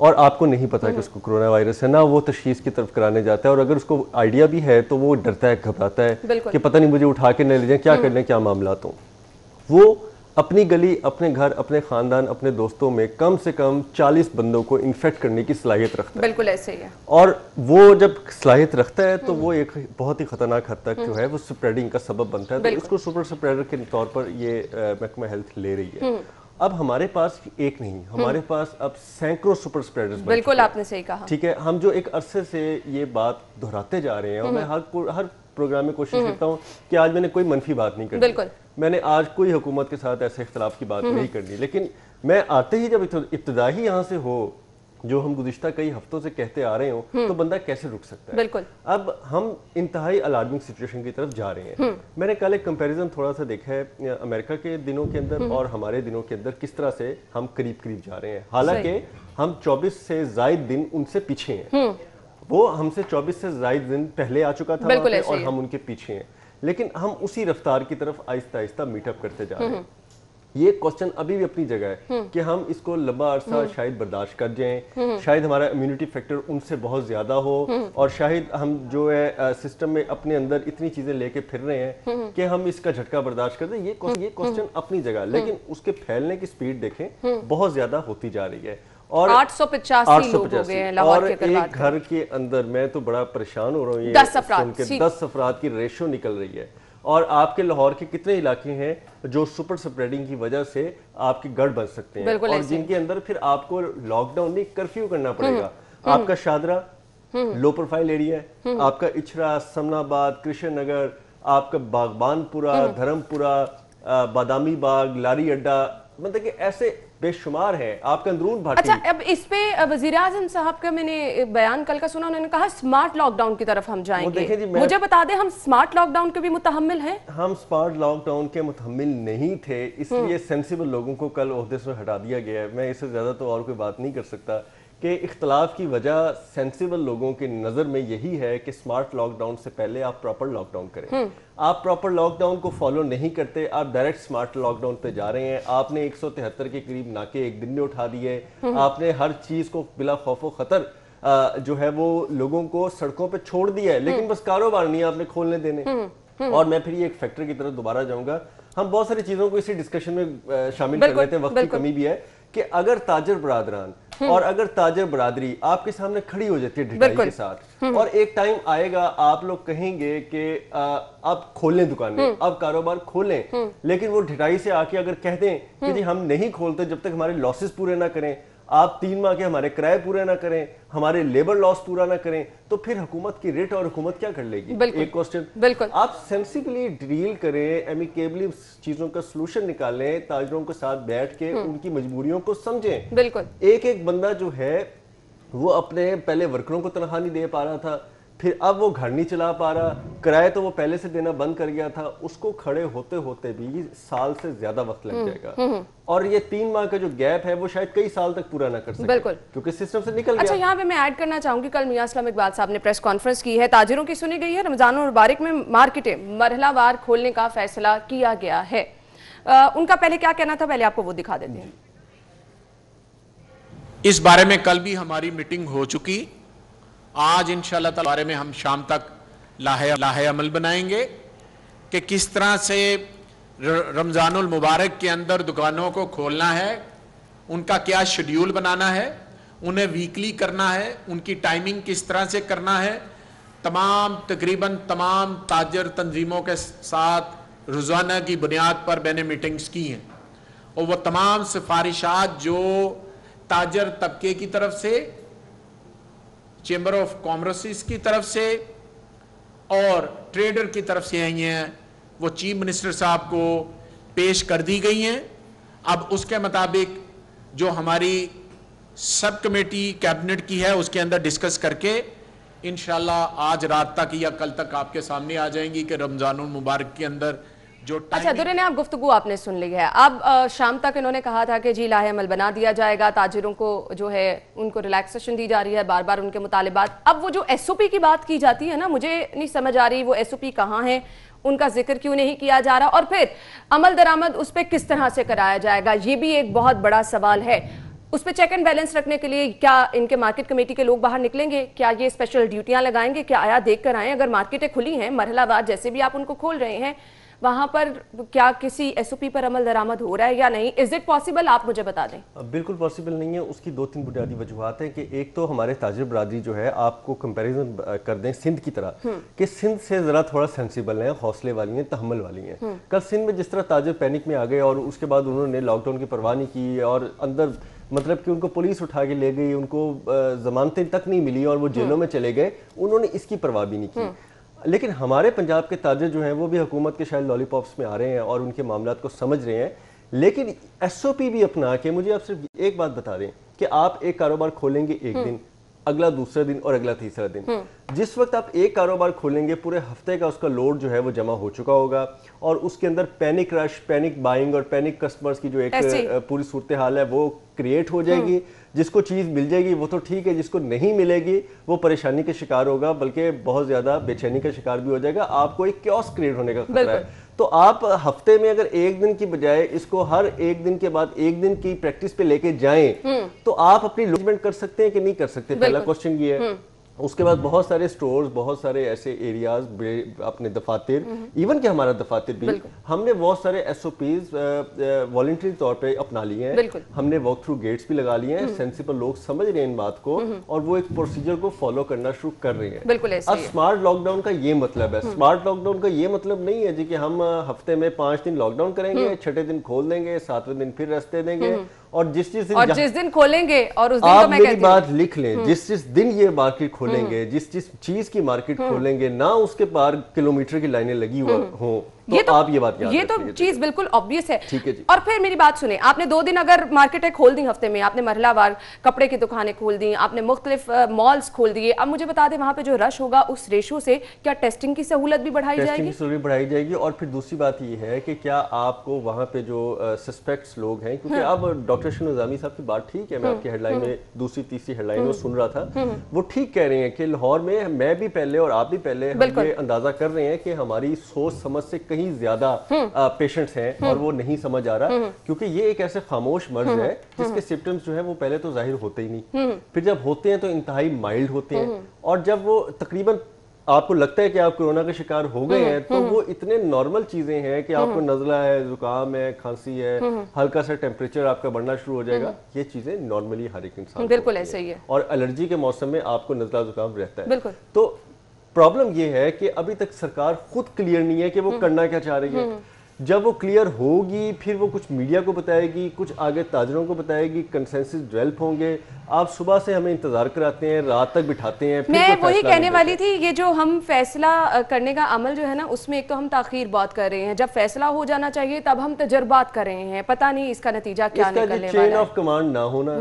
اور آپ کو نہیں پتا کہ اس کو کرونا وائرس ہے، نہ وہ تشخیص کی طرف کرانے جاتا ہے، اور اگر اس کو آئیڈیا بھی ہے تو وہ ڈرتا ہے، گھبراتا ہے کہ پتہ نہیں مجھے اٹھا کے نہ لے جائیں، کیا کرنے کیا معاملات ہوں۔ وہ اپنی گلی، اپنے گھر، اپنے خاندان، اپنے دوستوں میں کم سے کم 40 بندوں کو انفیکٹ کرنے کی صلاحیت رکھتا ہے۔ بالکل ایسے ہی ہے، اور وہ جب صلاحیت رکھتا ہے تو وہ ایک بہت ہی خطرناک حد تک جو ہے وہ سپریڈنگ کا سبب بنتا ہے، تو اس کو سپر سپریڈر کے طور پر یہ محکمہ ہیلتھ لے رہی ہے۔ اب ہمارے پاس ایک نہیں، ہمارے پاس اب سینکڑوں سپر سپریڈرز، بالکل آپ نے صحیح کہا، ٹھیک ہے۔ ہم جو ایک عرصے سے یہ بات دہراتے جا رہے ہیں، اور میں ہر پروگرام میں کوشش کرتا ہوں کہ آج میں نے کوئی منفی بات نہیں کرنی، میں نے آج کوئی حکومت کے ساتھ ایسے اختلاف کی بات نہیں کرنی، لیکن میں آتے ہی جب ابتدائی یہاں سے ہو جو ہم گزشتہ کئی ہفتوں سے کہتے آ رہے ہوں، تو بندہ کیسے رک سکتا ہے؟ بالکل اب ہم انتہائی الارمنگ سچویشن کی طرف جا رہے ہیں۔ میں نے کل ایک کمپیریزن تھوڑا سا دیکھا ہے امریکہ کے دنوں کے اندر اور ہمارے دنوں کے اندر، کس طرح سے ہم قریب قریب جا رہے ہیں، حالانکہ ہم 24 سے زائد دن ان سے پیچھے ہیں۔ وہ ہم سے 24 سے زائد دن پہلے آ چکا تھا اور ہم ان کے پیچھے ہیں، لیکن ہم اسی رفتار کی طرف آہستہ آہستہ میٹ اپ کرتے جا رہے ہیں۔ یہ کوسچن ابھی بھی اپنی جگہ ہے کہ ہم اس کو لمبا عرصہ شاید برداشت کر جائیں، شاید ہمارا امیونٹی فیکٹر ان سے بہت زیادہ ہو، اور شاید ہم جو ہے سسٹم میں اپنے اندر اتنی چیزیں لے کے پھر رہے ہیں کہ ہم اس کا جھٹکا برداشت کر دیں۔ یہ کوسچن اپنی جگہ، لیکن اس کے پھیلنے کی سپیڈ دیکھیں بہت زیادہ ہوتی جا رہی ہے، اور 885 لوگ ہو گئے ہیں لاہور کے اندر، اور ایک گھر کے اندر میں تو بڑا پریشان ہو رہا ہوں، یہ سن کے 10 افراد کی ریشو نکل رہی ہے۔ اور آپ کے لاہور کے کتنے علاقے ہیں جو سپر سپریڈنگ کی وجہ سے آپ کے گڑھ بن سکتے ہیں، اور جن کے اندر پھر آپ کو لاک ڈاؤن نہیں، کرفیو کرنا پڑے گا۔ آپ کا شادرہ لو پروفائل ایریا ہے، آپ کا اچھرا، سمن آباد، کرشن نگر، آپ کا باغبان پورا، دھرم پورا، بادامی باغ، لاری اڈا، مطلب کہ ایسے بے شمار ہے، آپ کا اندرون بھاٹی۔ اچھا، اب اس پہ وزیراعظم صاحب کا میں نے بیان کل کا سنا، انہوں نے کہا سمارٹ لاک ڈاؤن کی طرف ہم جائیں گے۔ مجھے بتا دیں ہم سمارٹ لاک ڈاؤن کے بھی متحمل ہیں؟ ہم سمارٹ لاک ڈاؤن کے متحمل نہیں تھے، اس لیے سینسیبل لوگوں کو کل عہدے سے ہٹا دیا گیا ہے۔ میں اس سے زیادہ تو اور کوئی بات نہیں کر سکتا کہ اختلاف کی وجہ سینسیبل لوگوں کی نظر میں یہی ہے کہ سمارٹ لاک ڈاؤن سے پہلے آپ پراپر لاک ڈاؤن کریں۔ آپ پراپر لاک ڈاؤن کو فالو نہیں کرتے، آپ ڈائریکٹ سمارٹ لاک ڈاؤن پہ جا رہے ہیں۔ آپ نے 173 کے قریب ناکے ایک دن میں اٹھا دیے، آپ نے ہر چیز کو بلا خوف و خطر جو ہے وہ لوگوں کو سڑکوں پہ چھوڑ دیا ہے، لیکن بس کاروبار نہیں آپ نے کھولنے دینے۔ اور میں پھر یہ ایک فیکٹر کی طرف دوبارہ جاؤں گا، ہم بہت ساری چیزوں کو اسی ڈسکشن میں شامل کر لیتے ہیں، وقت کی کمی بھی ہے، کہ اگر تاجر برادران اور اگر تاجر برادری آپ کے سامنے کھڑی ہو جاتی ہے ڈھٹائی کے ساتھ، اور ایک ٹائم آئے گا آپ لوگ کہیں گے کہ اب کھولیں دکانیں، اب کاروبار کھولیں، لیکن وہ ڈھٹائی سے آ کے اگر کہہ دیں کہ جی ہم نہیں کھولتے جب تک ہمارے لاسز پورے نہ کریں، آپ 3 ماہ کے ہمارے کرائے پورے نہ کریں، ہمارے لیبر لاس پورا نہ کریں، تو پھر حکومت کی ریٹ اور حکومت کیا کر لے گی؟ ایک کوسچن، آپ سینسیبلی ڈیل کریں، ایمیکیبلی چیزوں کا سلوشن نکالیں، تاجروں کے ساتھ بیٹھ کے ان کی مجبوریوں کو سمجھیں۔ بالکل ایک بندہ جو ہے وہ اپنے پہلے ورکروں کو تنخواہ نہیں دے پا رہا تھا، پھر اب وہ گھر نہیں چلا پا رہا، کرایہ تو وہ پہلے سے دینا بند کر گیا تھا، اس کو کھڑے ہوتے ہوتے بھی سال سے زیادہ وقت لگ جائے گا، اور یہ 3 ماہ کا جو گیپ ہے وہ شاید کئی سال تک پورا نہ کر سکے کیونکہ سسٹم سے نکل گیا۔ اچھا، یہاں پہ میں ایڈ کرنا چاہوں گی، کل میاں اسلام اقبال صاحب نے پریس کانفرنس کی ہے، تاجروں کی سنی گئی ہے، رمضان المبارک میں مارکیٹیں مرحلہ وار کھولنے کا فیصلہ کیا گیا ہے۔ ان کا پہلے کیا کہنا تھا، پہلے آپ کو وہ دکھا دیتے ہیں۔ اس بارے میں کل بھی ہماری میٹنگ ہو چکی، آج انشاءاللہ تعالی بارے میں ہم شام تک لاہے عمل بنائیں گے کہ کس طرح سے رمضان المبارک کے اندر دکانوں کو کھولنا ہے، ان کا کیا شیڈیول بنانا ہے، انہیں ویکلی کرنا ہے، ان کی ٹائمنگ کس طرح سے کرنا ہے۔ تقریباً تمام تاجر تنظیموں کے ساتھ روزانہ کی بنیاد پر میں نے میٹنگز کی ہیں، اور وہ تمام سفارشات جو تاجر طبقے کی طرف سے، چیمبر آف کامرس کی طرف سے اور ٹریڈر کی طرف سے آئی ہیں، وہ چیف منسٹر صاحب کو پیش کر دی گئی ہیں۔ اب اس کے مطابق جو ہماری سب کمیٹی کیبنٹ کی ہے اس کے اندر ڈسکس کر کے انشاءاللہ آج رات تک یا کل تک آپ کے سامنے آ جائیں گی کہ رمضان المبارک کے اندر جو اچھا درین آپ گفتگو آپ نے سن لی ہے، اب شام تک انہوں نے کہا تھا کہ جی لاہے عمل بنا دیا جائے گا، تاجروں کو جو ہے ان کو ریلیکسیشن دی جا رہی ہے، بار بار ان کے مطالبات۔ اب وہ جو ایس او پی کی بات کی جاتی ہے نا، مجھے نہیں سمجھ آ رہی وہ ایس او پی کہاں ہے، ان کا ذکر کیوں نہیں کیا جا رہا، اور پھر عمل درآمد اس پہ کس طرح سے کرایا جائے گا، یہ بھی ایک بہت بڑا سوال ہے۔ اس پہ چیک اینڈ بیلنس رکھنے کے لیے کیا ان کے مارکیٹ کمیٹی کے لوگ باہر نکلیں گے؟ کیا یہ اسپیشل ڈیوٹیاں لگائیں گے؟ کیا آیا دیکھ کر آئیں؟ اگر مارکیٹیں کھلی ہیں مرحلہ وار جیسے بھی آپ ان کو کھول رہے ہیں، وہاں پر کیا کسی ایس او پی پر عمل درآمد ہو رہا ہے یا نہیں؟ Is it possible? آپ مجھے بتا دیں۔ بالکل پاسبل نہیں ہے۔ اس کی 2-3 بنیادی وجوہات ہیں کہ ایک تو ہمارے تاجر برادری جو ہے، آپ کو کمپیریزن کر دیں سندھ کی طرح، کہ سندھ سے ذرا تھوڑا سینسیبل ہیں، حوصلے والی ہیں، تحمل والی ہیں۔ کل سندھ میں جس طرح تاجر پینک میں آ گئے اور اس کے بعد انہوں نے لاک ڈاؤن کی پرواہ نہیں کی، اور اندر مطلب کہ ان کو پولیس اٹھا کے لے گئی، ان کو ضمانتیں تک نہیں ملی اور وہ جیلوں میں چلے گئے، انہوں نے اس کی پرواہ بھی نہیں کی۔ لیکن ہمارے پنجاب کے تاجر جو ہیں وہ بھی حکومت کے شاید لالی پاپس میں آ رہے ہیں اور ان کے معاملات کو سمجھ رہے ہیں، لیکن ایس او پی بھی اپنا کے مجھے آپ صرف ایک بات بتا دیں کہ آپ ایک کاروبار کھولیں گے ایک دن، اگلا دوسرا دن اور اگلا تیسرا دن، جس وقت آپ ایک کاروبار کھولیں گے پورے ہفتے کا اس کا لوڈ جو ہے وہ جمع ہو چکا ہوگا، اور اس کے اندر پینک رش، پینک بائنگ اور پینک کسٹمرز کی جو ایک پوری صورتحال ہے وہ کریٹ ہو جائے گی۔ جس کو چیز مل جائے گی وہ تو ٹھیک ہے، جس کو نہیں ملے گی وہ پریشانی کا شکار ہوگا، بلکہ بہت زیادہ بے چینی کا شکار بھی ہو جائے گا، آپ کو ایک کیوس کریٹ ہونے کا خطرہ ہے۔ تو آپ ہفتے میں اگر ایک دن کی بجائے اس کو ہر ایک دن کے بعد ایک دن کی پریکٹس پہ لے کے جائیں تو آپ اپنی لوجمنٹ کر سکتے ہیں کہ نہیں کر سکتے؟ پہلا کوسچن یہ ہے۔ اس کے بعد بہت سارے سٹورز، بہت سارے ایسے ایریاز، اپنے دفاتر، ایون کہ ہمارا دفاتر بھی، ہم نے بہت سارے ایس او پیز والنٹری طور پہ اپنا لیے ہیں، ہم نے واک تھرو گیٹس بھی لگا لیے ہیں، سینسیبل لوگ سمجھ رہے ہیں ان بات کو اور وہ ایک پروسیجر کو فالو کرنا شروع کر رہے ہیں۔ اب سمارٹ لاک ڈاؤن کا یہ مطلب ہے، سمارٹ لاک ڈاؤن کا یہ مطلب نہیں ہے جی کہ ہم ہفتے میں 5 دن لاک ڈاؤن کریں گے، 6 دن کھول دیں گے، 7ویں دن پھر ریسٹ دیں گے، اور جس دن کھولیں گے، اور اس دن آپ میری بات لکھ لیں، جس دن یہ مارکیٹ کھولیں گے، جس چیز کی مارکیٹ کھولیں گے، نہ اس کے پار کلومیٹر کی لائنیں لگی ہوں، تو آپ یہ بات یاد رکھیں۔ یہ تو چیز بالکل obvious ہے۔ اور پھر میری بات سنیں، آپ نے 2 دن اگر مارکیٹیں کھول دیں ہفتے میں، آپ نے مرحلہ وار کپڑے کی دکانیں کھول دیں، آپ نے مختلف مالز کھول دیے، اب مجھے بتا دیں وہاں پہ جو رش ہوگا اس ریشو سے کیا ٹیسٹنگ کی سہولت بھی بڑھائی جائے گی؟ ٹیسٹنگ کی سہولت بڑھائی جائے گی، اور پھر دوسری بات یہ ہے کہ کیا آپ کو وہاں پہ جو سسپیکٹس لوگ ہیں، کیونکہ اب ڈاکٹر شنو نظامی صاحب کی بات ٹھیک ہے، میں آپ کی ہیڈ لائن میں دوسری تیسری ہیڈ لائن میں سن رہا تھا، وہ ٹھیک کہہ رہے ہیں کہ لاہور میں بھی پہلے اور آپ بھی پہلے ہم یہ اندازہ کر رہے ہیں کہ ہماری سوچ سمجھ سے کہیں زیادہ پیشنٹس ہیں اور وہ نہیں سمجھ آ رہا، کیونکہ یہ ایک ایسے خاموش مرض ہے جس کے سمپٹمز جو ہیں وہ پہلے تو ظاہر ہوتے ہی نہیں، پھر جب ہوتے ہیں تو انتہائی مائلڈ ہوتے ہیں، اور جب وہ تقریباً آپ کو لگتا ہے کہ آپ کورونا کا شکار ہو گئے ہیں تو وہ اتنے نارمل چیزیں ہیں کہ آپ کو نزلہ ہے، زکام ہے، کھانسی ہے، ہلکا سا ٹیمپریچر آپ کا بڑھنا شروع ہو جائے گا، یہ چیزیں نارملی ہر ایک انسان بالکل ایسا ہی ہے، اور الرجی کے موسم میں آپ کو نزلہ زکام رہتا ہے۔ تو پرابلم یہ ہے کہ ابھی تک سرکار خود کلیئر نہیں ہے کہ وہ کرنا کیا چاہ رہی ہے۔ جب وہ کلیئر ہوگی پھر وہ کچھ میڈیا کو بتائے گی، کچھ آگے تاجروں کو بتائے گی، کنسنسس ڈیولپ ہوں گے، آپ صبح سے ہمیں انتظار کراتے ہیں، رات تک بٹھاتے ہیں۔ میں وہی کہنے والی تھی، یہ جو ہم فیصلہ کرنے کا عمل جو ہے نا، اس میں ایک تو ہم تاخیر بہت کر رہے ہیں، جب فیصلہ ہو جانا چاہیے تب ہم تجربات کر رہے ہیں، پتہ نہیں اس کا نتیجہ کیا نکلنے والا ہے۔ چین آف کمانڈ نہ ہونا،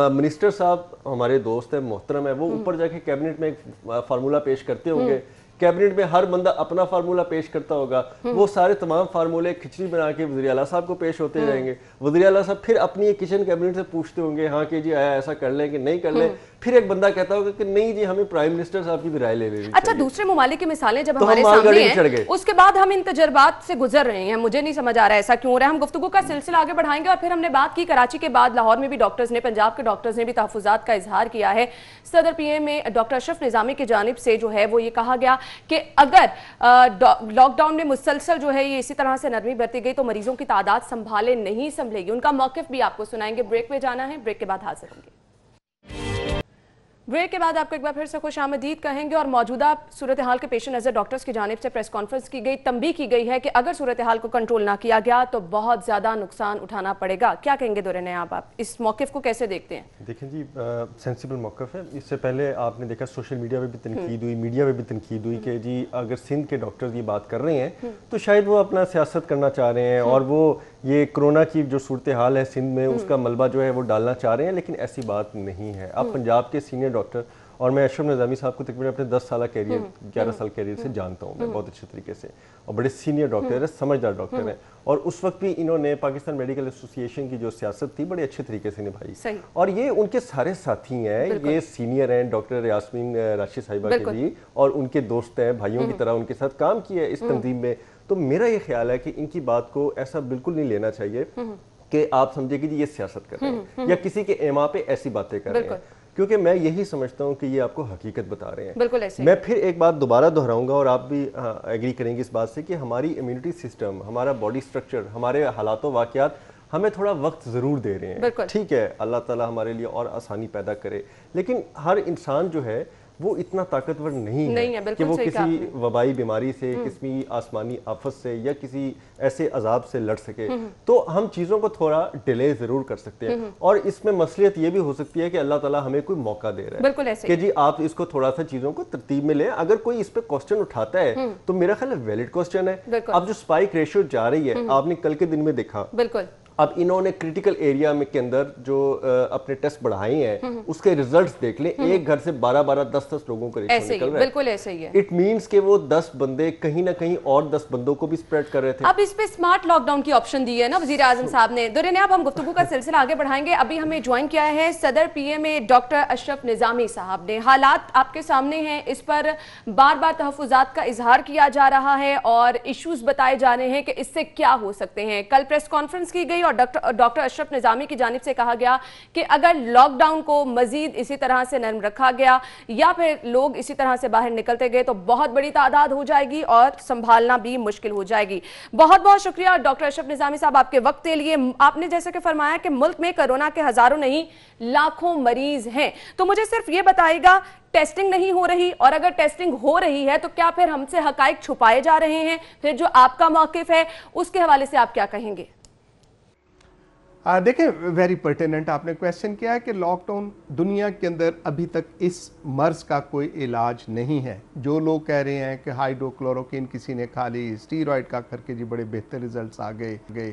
منسٹر صاحب ہمارے دوست ہیں، محترم ہیں، وہ اوپر جا کے کیبنٹ میں ایک فارمولہ پیش کرتے ہوں گے، کیبنٹ میں ہر بندہ اپنا فارمولہ پیش کرتا ہوگا، وہ سارے تمام فارمولے کھچڑی بنا کے وزیر اعلیٰ صاحب کو پیش ہوتے جائیں گے، وزیر اعلیٰ صاحب پھر اپنی کچن کیبنٹ سے پوچھتے ہوں گے ہاں کہ جی آیا ایسا کر لیں کہ نہیں کر لیں، پھر ایک بندہ کہتا ہوگا کہ نہیں جی ہمیں پرائم منسٹر صاحب کی بھی رائے لے لینی چاہیے۔ اچھا، دوسرے ممالک کی مثالیں جب ہمارے سامنے ہیں، اس کے بعد ہم ان تجربات سے گزر رہے ہیں، مجھے نہیں سمجھ آ رہا ہے ایسا کیوں ہو رہا ہے۔ ہم گفتگو کا سلسلہ آگے بڑھائیں گے، اور پھر ہم نے بات کی کراچی کے بعد لاہور میں بھی ڈاکٹرز نے، پنجاب کے ڈاکٹرز نے بھی تحفظات کا اظہار کیا ہے۔ صدر پی ایم میں ڈاکٹر اشرف نظامی کی جانب سے جو ہے وہ یہ کہا گیا کہ اگر لاک ڈاؤن میں مسلسل جو ہے یہ اسی طرح سے نرمی برتی گئی تو مریضوں کی تعداد سنبھالے نہیں سنبھلے گی۔ ان کا موقف بھی آپ کو سنائیں گے، بریک پہ جانا ہے، بریک کے بعد حاضر ہوں گے۔ بریک کے بعد آپ کو ایک بار پھر سے خوش آمدید کہیں گے، اور موجودہ صورتحال کے پیش نظر ڈاکٹرز کی جانب سے پریس کانفرنس کی گئی، تنبیہ کی گئی ہے کہ اگر صورتحال کو کنٹرول نہ کیا گیا تو بہت زیادہ نقصان اٹھانا پڑے گا۔ کیا کہیں گے دورے نیاب، آپ اس موقف کو کیسے دیکھتے ہیں؟ دیکھیں جی، سینسیبل موقف ہے۔ اس سے پہلے آپ نے دیکھا سوشل میڈیا پہ بھی تنقید ہوئی، میڈیا پہ بھی تنقید ہوئی کہ جی اگر سندھ کے ڈاکٹرز یہ بات کر رہے ہیں تو شاید وہ اپنا سیاست کرنا چاہ رہے ہیں، اور وہ یہ کرونا کی جو صورتحال ہے سندھ میں اس کا ملبہ جو ہے وہ ڈالنا چاہ رہے ہیں، لیکن ایسی بات نہیں ہے۔ اب پنجاب کے سینئر ڈاکٹر، اور میں اشرف نظامی صاحب کو تقریباً اپنے 10 سالہ کیریئر 11 سال کیریئر سے جانتا ہوں میں بہت اچھے طریقے سے، اور بڑے سینئر ڈاکٹر ہیں، سمجھدار ڈاکٹر ہیں، اور اس وقت بھی انہوں نے پاکستان میڈیکل ایسوسی ایشن کی جو سیاست تھی بڑے اچھے طریقے سے نبھائی، اور یہ ان کے سارے ساتھی ہیں، یہ سینئر ہیں، ڈاکٹر یاسمین راشد صاحبہ کے بھی، اور ان کے دوست ہیں، بھائیوں کی طرح ان کے ساتھ کام کیا ہے اس تنظیم میں۔ تو میرا یہ خیال ہے کہ ان کی بات کو ایسا بالکل نہیں لینا چاہیے کہ آپ سمجھے کہ جی یہ سیاست کر رہے ہیں یا کسی کے ایما پہ ایسی باتیں کر رہے ہیں، کیونکہ میں یہی سمجھتا ہوں کہ یہ آپ کو حقیقت بتا رہے ہیں. بالکل ایسے. میں پھر ایک بات دوبارہ دہراؤں گا اور آپ بھی ایگری کریں گے اس بات سے کہ ہماری امیونٹی سسٹم، ہمارا باڈی سٹرکچر، ہمارے حالات و واقعات ہمیں تھوڑا وقت ضرور دے رہے ہیں. ٹھیک ہے، اللہ تعالیٰ ہمارے لیے اور آسانی پیدا کرے، لیکن ہر انسان جو ہے وہ اتنا طاقتور نہیں ہے کہ وہ کسی وبائی بیماری سے، کسی آسمانی آفت سے یا کسی ایسے عذاب سے لڑ سکے. تو ہم چیزوں کو تھوڑا ڈیلے ضرور کر سکتے ہیں، اور اس میں مصلحت یہ بھی ہو سکتی ہے کہ اللہ تعالیٰ ہمیں کوئی موقع دے رہا ہے کہ جی آپ اس کو تھوڑا سا چیزوں کو ترتیب میں لیں. اگر کوئی اس پہ کوسچن اٹھاتا ہے تو میرا خیال ہے ویلڈ کوسچن ہے. اب جو سپائک ریشیو جا رہی ہے، آپ نے کل کے دن میں دیکھا، اب انہوں نے کرٹیکل ایریا میں کے اندر جو اپنے ٹیسٹ بڑھائے ہیں اس کے ریزلٹس دیکھ لیں. ایک گھر سے 12 10 لوگوں کا ریشو نکل رہا ہے. بالکل ایسے ہی ہے. اٹ مینس کہ وہ 10 بندے کہیں نہ کہیں اور 10 بندوں کو بھی سپریڈ کر رہے تھے. اب اس پہ سمارٹ لاک ڈاؤن کی آپشن دی ہے نا وزیر اعظم صاحب نے. دوران اب ہم گفتگو کا سلسلہ آگے بڑھائیں گے. ابھی ہمیں جوائن کیا ہے صدر پی ایم اے ڈاکٹر اشرف نظامی صاحب نے. حالات آپ کے سامنے ہیں، اس پر بار بار تحفظات کا اظہار کیا جا رہا ہے اور ایشوز بتائے جا رہے ہیں کہ اس سے کیا ہو سکتے ہیں. کل پریس کانفرنس کی گئی اور ڈاکٹر اشرف نظامی کی جانب سے کہا گیا کہ اگر لاک ڈاؤن کو مزید اسی طرح سے نرم رکھا گیا یا پھر لوگ اسی طرح سے باہر نکلتے گئے تو بہت بڑی تعداد ہو جائے گی اور سنبھالنا بھی مشکل ہو جائے گی. بہت بہت شکریہ ڈاکٹر اشرف نظامی صاحب آپ کے وقت کے لیے. آپ نے جیسا کہ فرمایا کہ ملک میں کرونا کے ہزاروں نہیں لاکھوں مریض ہیں، تو مجھے صرف یہ بتائے گا ٹیسٹنگ نہیں ہو رہی، اور اگر ٹیسٹنگ ہو رہی ہے تو کیا پھر ہم سے حقائق چھپائے جا رہے ہیں؟ پھر جو آپ کا موقف ہے اس کے حوالے سے آپ کیا کہیں گے؟ دیکھیں، ویری پرٹیننٹ آپ نے کویسچن کیا ہے کہ لاک ڈاؤن دنیا کے اندر ابھی تک اس مرض کا کوئی علاج نہیں ہے. جو لوگ کہہ رہے ہیں کہ ہائیڈرو کلوروکین کسی نے کھا لی، اسٹیرائڈ کا کر کے جی بڑے بہتر ریزلٹس آ گئے.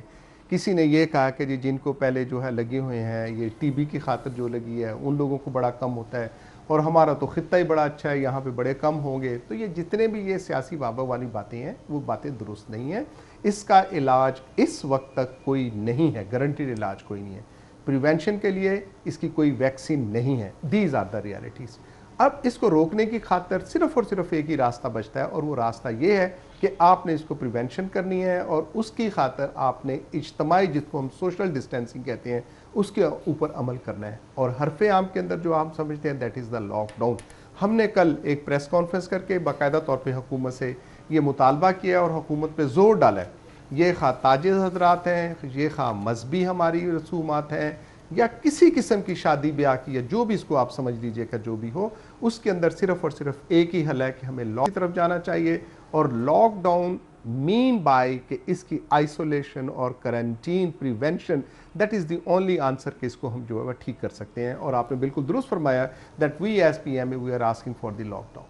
کسی نے یہ کہا کہ جی جن کو پہلے جو ہے لگے ہوئے ہیں، یہ ٹی بی کی خاطر جو لگی ہے ان لوگوں کو بڑا کم ہوتا ہے، اور ہمارا تو خطہ ہی بڑا اچھا ہے، یہاں پہ بڑے کم ہوں گے. تو یہ جتنے بھی یہ سیاسی بابا والی باتیں ہیں وہ باتیں درست نہیں ہیں. اس کا علاج اس وقت تک کوئی نہیں ہے، گارنٹیڈ علاج کوئی نہیں ہے. پریونشن کے لیے اس کی کوئی ویکسین نہیں ہے. These are the realities. اب اس کو روکنے کی خاطر صرف اور صرف ایک ہی راستہ بچتا ہے، اور وہ راستہ یہ ہے کہ آپ نے اس کو پریونشن کرنی ہے، اور اس کی خاطر آپ نے اجتماعی، جس کو ہم سوشل ڈسٹینسنگ کہتے ہیں، اس کے اوپر عمل کرنا ہے. اور حرف عام کے اندر جو آپ سمجھتے ہیں that is the lockdown. ہم نے کل ایک پریس کانفرنس کر کے باقاعدہ طور پہ حکومت سے یہ مطالبہ کیا اور حکومت پہ زور ڈالا ہے. یہ خواہ تاجر حضرات ہیں، یہ خواہ مذہبی ہماری رسومات ہیں، یا کسی قسم کی شادی بیاہ کی، یا جو بھی اس کو آپ سمجھ لیجئے کہ جو بھی ہو، اس کے اندر صرف اور صرف ایک ہی حل ہے کہ ہمیں لاک کی طرف جانا چاہیے. اور لاک ڈاؤن مین بائی کہ اس کی آئسولیشن اور quarantine prevention, that is the only answer کہ اس کو ہم جو ہے ٹھیک کر سکتے ہیں. اور آپ نے بالکل درست فرمایا that we as P M A we are asking for the lockdown.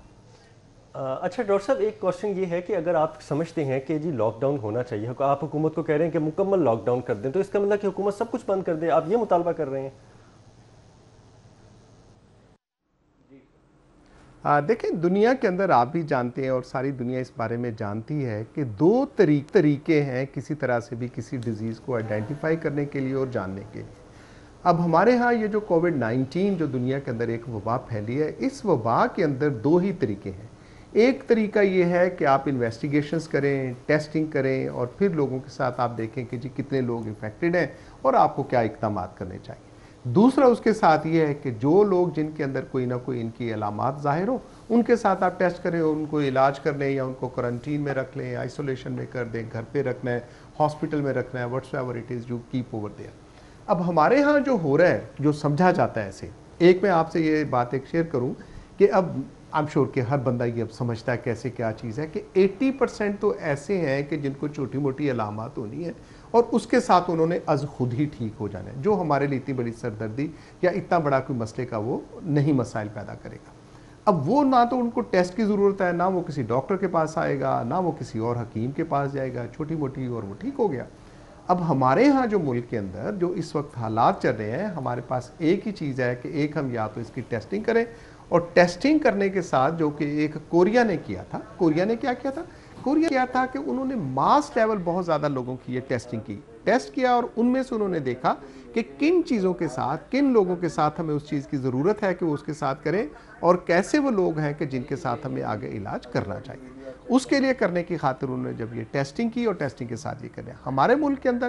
اچھا ڈاکٹر صاحب، ایک کوشچن یہ ہے کہ اگر آپ سمجھتے ہیں کہ جی لاک ڈاؤن ہونا چاہیے، آپ حکومت کو کہہ رہے ہیں کہ مکمل لاک ڈاؤن کر دیں، تو اس کا مطلب کہ حکومت سب کچھ بند کر دے، آپ یہ مطالبہ کر رہے ہیں؟ دیکھیں، دنیا کے اندر آپ بھی جانتے ہیں اور ساری دنیا اس بارے میں جانتی ہے کہ 2 طریقے ہیں کسی طرح سے بھی کسی ڈیزیز کو آئیڈینٹیفائی کرنے کے لیے اور جاننے کے لیے. اب ہمارے ہاں یہ جو کووڈ-19 جو دنیا کے اندر ایک وبا پھیلی ہے، اس وبا کے اندر 2 ہی طریقے ہیں. ایک طریقہ یہ ہے کہ آپ انویسٹیگیشنز کریں، ٹیسٹنگ کریں، اور پھر لوگوں کے ساتھ آپ دیکھیں کہ جی کتنے لوگ انفیکٹڈ ہیں اور آپ کو کیا اقدامات کرنے چاہیے. دوسرا اس کے ساتھ یہ ہے کہ جو لوگ جن کے اندر کوئی نہ کوئی ان کی علامات ظاہر ہو، ان کے ساتھ آپ ٹیسٹ کریں، ان کو علاج کر لیں، یا ان کو کرنٹین میں رکھ لیں، آئسولیشن میں کر دیں، گھر پہ رکھنا ہے، ہاسپٹل میں رکھنا ہے، what's ever it is, you keep over there. اب ہمارے ہاں جو ہو رہا ہے، جو سمجھا جاتا ہے ایسے، ایک میں آپ سے یہ بات ایک شیئر کروں کہ اب آئی ایم شیور کہ ہر بندہ یہ اب سمجھتا ہے کیسے کیا چیز ہے، کہ 80% تو ایسے ہیں کہ جن کو چھوٹی موٹی علامات ہونی ہے اور اس کے ساتھ انہوں نے از خود ہی ٹھیک ہو جانا ہے، جو ہمارے لیے اتنی بڑی سردردی یا اتنا بڑا کوئی مسئلے کا وہ نہیں مسائل پیدا کرے گا. اب وہ نہ تو ان کو ٹیسٹ کی ضرورت ہے، نہ وہ کسی ڈاکٹر کے پاس آئے گا، نہ وہ کسی اور حکیم کے پاس جائے گا، چھوٹی موٹی اور وہ ٹھیک ہو گیا. اب ہمارے ہاں جو ملک کے اندر جو اس وقت حالات چل رہے ہیں، ہمارے پاس ایک ہی چیز ہے کہ ایک ہم یا تو اس کی ٹیسٹنگ کریں، اور ٹیسٹنگ کرنے کے ساتھ جو کہ ایک کوریا نے کیا تھا، کوریا نے کیا کیا تھا؟ کوریا کیا تھا کہ انہوں نے ماس لیول بہت زیادہ لوگوں کی یہ ٹیسٹنگ کی، ٹیسٹ کیا، اور ان میں سے انہوں نے دیکھا کہ کن چیزوں کے ساتھ، کن لوگوں کے ساتھ ہمیں اس چیز کی ضرورت ہے کہ وہ اس کے ساتھ کریں، اور کیسے وہ لوگ ہیں کہ جن کے ساتھ ہمیں آگے علاج کرنا چاہیے. اس کے لیے کرنے کی خاطر انہوں نے جب یہ ٹیسٹنگ کی، اور ٹیسٹنگ کے ساتھ یہ کریں. ہمارے ملک کے اندر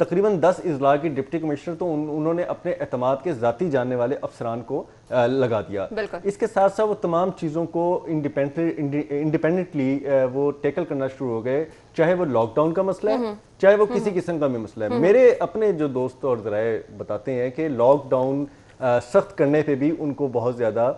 تقریباً 10 اضلاع کے ڈپٹی کمشنر تو انہوں نے اپنے اعتماد کے ذاتی جاننے والے افسران کو لگا دیا. اس کے ساتھ ساتھ وہ تمام چیزوں کو انڈیپینڈنٹلی وہ ٹیکل کرنا شروع ہو گئے, چاہے وہ لاک ڈاؤن کا مسئلہ ہے, چاہے وہ کسی قسم کا بھی مسئلہ ہے. میرے اپنے جو دوست اور ذرائع بتاتے ہیں کہ لاک ڈاؤن سخت کرنے پہ بھی ان کو بہت زیادہ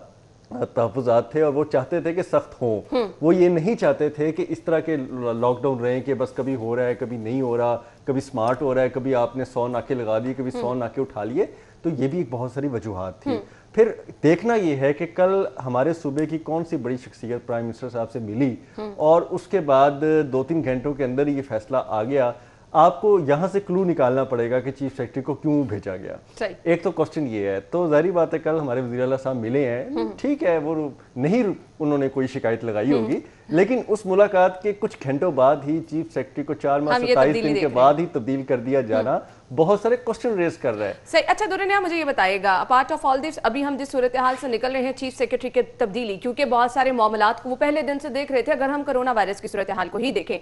تحفظات تھے اور وہ چاہتے تھے کہ سخت ہوں. وہ یہ نہیں چاہتے تھے کہ اس طرح کے لاک ڈاؤن رہیں کہ بس کبھی ہو رہا ہے کبھی نہیں ہو رہا, کبھی سمارٹ ہو رہا ہے, کبھی آپ نے 100 ناکے لگا دیے, کبھی 100 ناکے اٹھا لیے. تو یہ بھی ایک بہت ساری وجوہات تھی. پھر دیکھنا یہ ہے کہ کل ہمارے صوبے کی کون سی بڑی شخصیت پرائم منسٹر صاحب سے ملی اور اس کے بعد 2-3 گھنٹوں کے اندر یہ فیصلہ آ گیا. آپ کو یہاں سے کلو نکالنا پڑے گا کہ چیف سیکرٹری کو کیوں بھیجا گیا. ایک تو کوسچن یہ ہے. تو ظاہری بات ہے کل ہمارے وزیر اعلیٰ صاحب ملے ہیں, ٹھیک ہے وہ نہیں انہوں نے کوئی شکایت لگائی ہوگی, لیکن اس ملاقات کے کچھ گھنٹوں بعد ہی چیف سیکرٹری کو 4 ماہ 27 دن کے بعد ہی تبدیل کر دیا جانا بہت سارے کوسچن ریز کر رہا ہے. صحیح. اچھا دورانیہ مجھے یہ بتائیے گا, اپارٹ آف آل دس ابھی ہم جس صورتحال سے نکل رہے ہیں چیف سیکرٹری کی تبدیلی, کیونکہ بہت سارے معاملات کو وہ پہلے دن سے دیکھ رہے تھے. اگر ہم کرونا وائرس کی صورتحال کو ہی دیکھیں,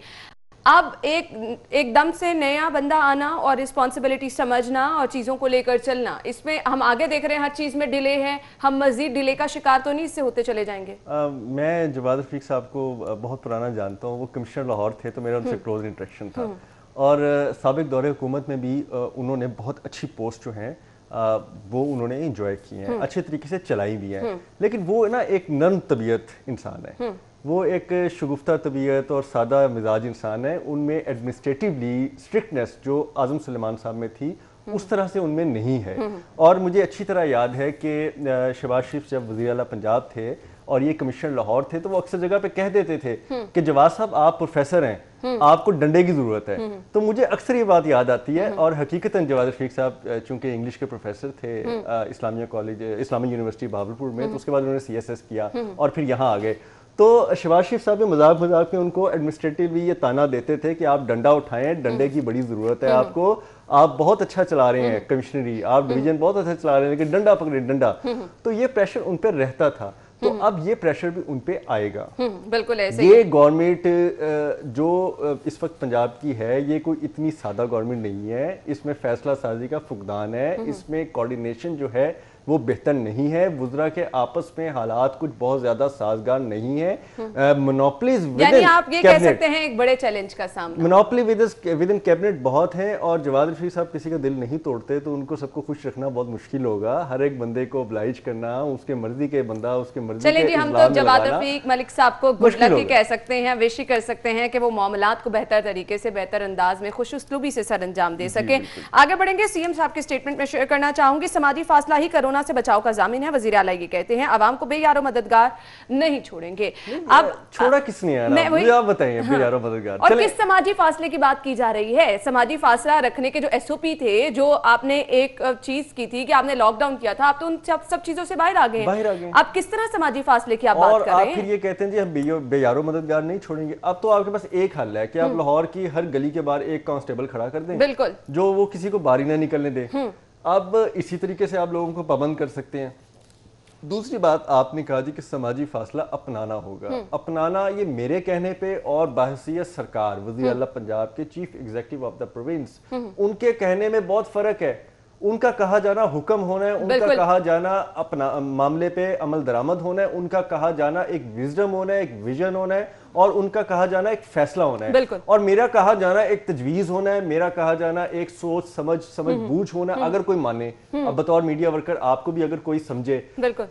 اب ایک دم سے نیا بندہ آنا اور رسپانسبلٹی سمجھنا اور چیزوں کو لے کر چلنا, اس میں ہم آگے دیکھ رہے ہیں ہر چیز میں ڈیلے ہے. ہم مزید ڈیلے کا شکار تو نہیں اس سے ہوتے چلے جائیں گے؟ میں جواد رفیق صاحب کو بہت پرانا جانتا ہوں. وہ کمشنر لاہور تھے تو میرا ان سے کلوز انٹریکشن تھا, اور سابق دور حکومت میں بھی انہوں نے بہت اچھی پوسٹ جو ہیں وہ انہوں نے انجوائے کی ہیں, اچھے طریقے سے چلائی بھی ہیں. لیکن وہ نا ایک نرم طبیعت انسان ہے, وہ ایک شگفتہ طبیعت اور سادہ مزاج انسان ہے. ان میں ایڈمنسٹریٹیولی اسٹرکٹنیس جو اعظم سلیمان صاحب میں تھی اس طرح سے ان میں نہیں ہے. اور مجھے اچھی طرح یاد ہے کہ شہباز شریف جب وزیر اعلیٰ پنجاب تھے اور یہ کمشنر لاہور تھے تو وہ اکثر جگہ پہ کہہ دیتے تھے کہ جواد صاحب آپ پروفیسر ہیں, آپ کو ڈنڈے کی ضرورت ہے. تو مجھے اکثر یہ بات یاد آتی ہے. اور حقیقتاً جواد رفیق صاحب چونکہ انگلش کے پروفیسر تھے اسلامیہ کالج اسلامی یونیورسٹی بہاولپور میں, تو اس کے بعد انہوں نے CSS کیا اور پھر یہاں آ گئے. تو شہباز شریف صاحب مذاق میں ان کو ایڈمنسٹریٹیولی یہ تانا دیتے تھے کہ آپ ڈنڈا اٹھائیں, ڈنڈے کی بڑی ضرورت ہے آپ کو, آپ بہت اچھا چلا رہے ہیں کمشنری, آپ ڈویژن بہت اچھا چلا رہے ہیں, لیکن ڈنڈا پکڑے ڈنڈا. تو یہ پریشر ان پہ رہتا تھا. تو اب یہ پریشر بھی ان پہ آئے گا. بالکل ایسے یہ گورنمنٹ جو اس وقت پنجاب کی ہے یہ کوئی اتنی سادہ گورنمنٹ نہیں ہے. اس میں فیصلہ سازی کا فقدان ہے, اس میں کوارڈینیشن جو ہے وہ بہتر نہیں ہے. وزراء کے آپس میں حالات کچھ بہت زیادہ سازگار نہیں ہے. مونوپلیز یعنی آپ یہ کہہ سکتے ہیں ایک بڑے چیلنج کا سامنا, مونوپلی ود ان کیبنٹ بہت ہیں. اور جواد رفیق صاحب کسی کا دل نہیں توڑتے تو ان کو سب کو خوش رکھنا بہت مشکل ہوگا. ہر ایک بندے کو oblige کرنا, اس کے مرضی کے بندہ اس کے مرضی کے چلیں جی, ہم تو جواد رفیق ملک صاحب کو گڈ لک ہی کہہ سکتے ہیں, وش ہی کر سکتے ہیں کہ وہ معاملات کو بہتر طریقے سے بہتر انداز میں خوش اسلوبی سے سر انجام دے سکیں. آگے بڑھیں گے. CM صاحب کے سٹیٹمنٹ میں شیئر کرنا چاہوں گی, سماجی فاصلہ ہی کرونا سے بچاؤ کا ضامن ہے. وزیر اعلیٰ یہ کہتے ہیں عوام کو بے یار و مددگار نہیں چھوڑیں گے. اب چھوڑا کس نے یار, مجھے آپ بتائیں بے یار و مددگار. اور کس سماجی فاصلے کی بات کی جا رہی ہے؟ سماجی فاصلہ رکھنے کے جو SOP تھے, جو آپ نے ایک چیز کی تھی کہ آپ نے لاک ڈاؤن کیا تھا, آپ تو ان سب چیزوں سے باہر آ گئے ہیں. اب کس طرح سماجی فاصلے کی آپ بات کر رہے ہیں؟ اور آپ پھر یہ کہتے ہیں جی ہم بے یار و مددگار نہیں چھوڑیں گے. اب تو آپ کے پاس ایک حل ہے کہ آپ لاہور کی ہر گلی کے باہر ایک کانسٹیبل کھڑا کر دیں, بالکل, جو وہ کسی کو باری نہ نکلنے دے. اب اسی طریقے سے آپ لوگوں کو پابند کر سکتے ہیں. دوسری بات آپ نے کہا جی کہ سماجی فاصلہ اپنانا ہوگا. اپنانا یہ میرے کہنے پہ اور بحیثیت سرکار وزیر اعلیٰ پنجاب کے chief executive of the province ان کے کہنے میں بہت فرق ہے. ان کا کہا جانا حکم ہونا ہے, ان کا کہا جانا اپنا معاملے پہ عمل درآمد ہونا ہے, ان کا کہا جانا ایک وزڈم ہونا ہے, ایک ویژن ہونا ہے, اور ان کا کہا جانا ایک فیصلہ ہونا ہے. اور میرا کہا جانا ایک تجویز ہونا ہے, میرا کہا جانا ایک سوچ سمجھ بوجھ ہونا ہے. اگر کوئی مانے, اب بطور میڈیا ورکر آپ کو بھی اگر کوئی سمجھے,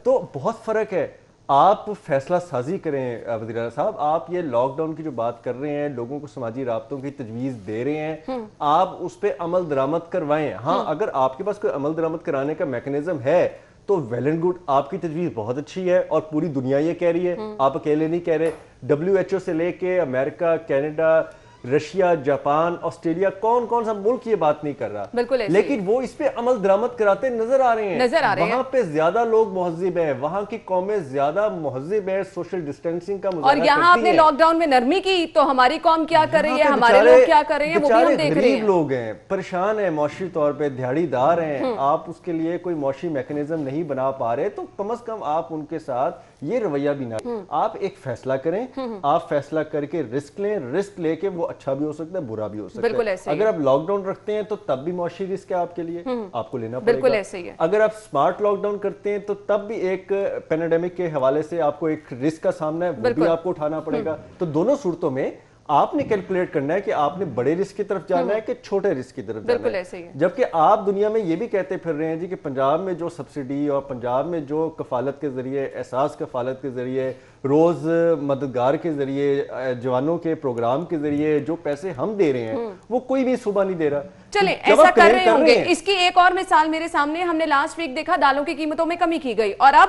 تو بہت فرق ہے. آپ فیصلہ سازی کریں وزیر اعلیٰ صاحب. آپ یہ لاک ڈاؤن کی جو بات کر رہے ہیں, لوگوں کو سماجی رابطوں کی تجویز دے رہے ہیں, آپ اس پہ عمل درآمد کروائیں. ہاں اگر آپ کے پاس کوئی عمل درآمد کرانے کا میکنزم ہے تو ویل اینڈ گڈ, آپ کی تجویز بہت اچھی ہے اور پوری دنیا یہ کہہ رہی ہے, آپ اکیلے نہیں کہہ رہے. WHO سے لے کے امریکہ, کینیڈا, رشیا, جاپان, آسٹریلیا, کون سا ملک یہ بات نہیں کر رہا, لیکن وہ اس پہ عمل درآمد کراتے نظر آ رہے ہیں. وہاں پہ زیادہ لوگ مہذب ہیں, وہاں کی قومیں زیادہ مہذب ہیں, سوشل ڈسٹینسنگ کا مظاہرہ کرتی ہیں. اور یہاں آپ نے لاک ڈاؤن میں نرمی کی تو ہماری قوم کیا کر رہی ہے, ہمارے لوگ کیا کر رہے ہیں, وہ بھی ہم دیکھ رہے ہیں. غریب لوگ ہیں, پریشان ہیں معاشی طور پہ, دیہڑی دار ہیں. آپ اس کے لیے کوئی معاشی میکنزم نہیں بنا پا رہے, تو کم از کم آپ ان کے ساتھ یہ رویہ بھی نہ. آپ ایک فیصلہ کریں, آپ فیصلہ کر کے رسک لیں, رسک لے کے وہ اچھا بھی ہو سکتا ہے برا بھی ہو سکتا بالکل ہے. ایسے ہی اگر آپ لاک ڈاؤن رکھتے ہیں تو تب بھی معاشی رسک ہے آپ کے لیے, آپ کو لینا پڑے گا. بالکل ایسے ہی ہے. اگر آپ اسمارٹ لاک ڈاؤن کرتے ہیں تو تب بھی ایک پینڈیمک کے حوالے سے آپ کو ایک رسک کا سامنا ہے, وہ بھی آپ کو اٹھانا پڑے گا. تو دونوں صورتوں میں آپ نے کیلکولیٹ کرنا ہے کہ آپ نے بڑے رسک کی طرف جانا ہے کہ چھوٹے رسک کی طرف جانا ہے. جبکہ آپ دنیا میں یہ بھی کہتے پھر رہے ہیں جی کہ پنجاب میں جو سبسڈی اور پنجاب میں جو کفالت کے ذریعے, احساس کفالت کے ذریعے, روز مددگار کے ذریعے, جوانوں کے پروگرام کے ذریعے جو پیسے ہم دے رہے ہیں وہ کوئی بھی صوبہ نہیں دے رہا. چلیں ایسا کر رہے ہوں گے. اس کی ایک اور مثال میرے سامنے, ہم نے لاسٹ ویک دیکھا دالوں کی قیمتوں میں کمی کی گئی اور اب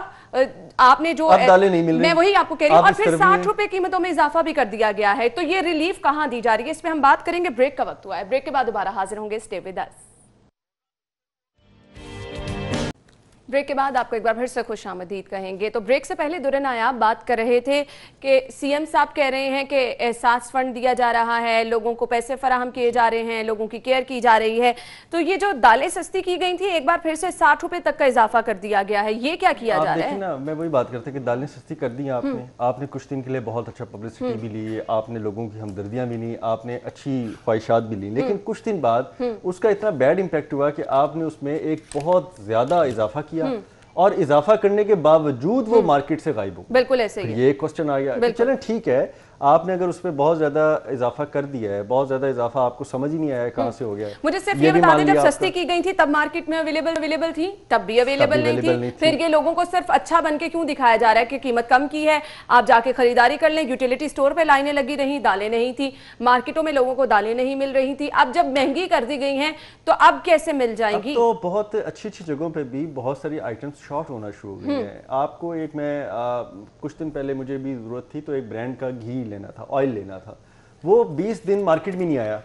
آپ نے جو دالیں نہیں مل رہی, میں وہی آپ کو کہہ رہی ہوں, اور پھر 60 روپے قیمتوں میں اضافہ بھی کر دیا گیا ہے. تو یہ ریلیف کہاں دی جا رہی ہے, اس پہ ہم بات کریں گے. بریک کا وقت ہوا ہے, بریک کے بعد دوبارہ حاضر ہوں گے. Stay with us. بریک کے بعد آپ کو ایک بار پھر سے خوش آمدید کہیں گے. تو بریک سے پہلے درن نایاب بات کر رہے تھے کہ سی ایم صاحب کہہ رہے ہیں کہ احساس فنڈ دیا جا رہا ہے, لوگوں کو پیسے فراہم کیے جا رہے ہیں, لوگوں کی کیئر کی جا رہی ہے. تو یہ جو دالیں سستی کی گئی تھی ایک بار پھر سے 60 روپے تک کا اضافہ کر دیا گیا ہے, یہ کیا کیا جا رہا ہے؟ نا میں وہی بات کرتا کہ دالیں سستی کر دی آپ نے کچھ دن کے لیے بہت اچھا پبلسٹی بھی لی, آپ نے لوگوں کی ہمدردیاں بھی لی, آپ نے اچھی خواہشات بھی لی, لیکن کچھ دن بعد اس کا اتنا بیڈ امپیکٹ ہوا کہ آپ نے اس میں ایک بہت زیادہ اضافہ کیا اور اضافہ کرنے کے باوجود وہ مارکیٹ سے غائب ہو. بالکل ایسے ہی. یہ ایک کوسچن آ گیا کہ چلیں ٹھیک ہے, آپ نے اگر اس پہ بہت زیادہ اضافہ کر دیا ہے, بہت زیادہ اضافہ آپ کو سمجھ ہی نہیں آیا کہاں سے ہو گیا ہے. مجھے صرف یہ بتا دیں جب سستی کی گئی تھی تب مارکیٹ میں اویلیبل تھی, تب بھی اویلیبل نہیں تھی, پھر یہ لوگوں کو صرف اچھا بن کے کیوں دکھایا جا رہا ہے کہ قیمت کم کی ہے, آپ جا کے خریداری کر لیں. یوٹیلیٹی سٹور پہ لائنیں لگی رہیں, دالیں نہیں تھی, مارکیٹوں میں لوگوں کو دالیں نہیں مل رہی تھی. اب جب مہنگی کر دی گئی ہیں تو اب کیسے مل جائیں گی؟ تو بہت اچھی جگہوں پہ بھی بہت ساری آئٹمز شارٹ ہونا شروع ہو گئی ہیں. آپ کو ایک میں کچھ دن پہلے مجھے بھی ضرورت تھی تو ایک برانڈ کا گھی لینا تھا, آئل لینا تھا, وہ 20 دن مارکیٹ میں نہیں آیا.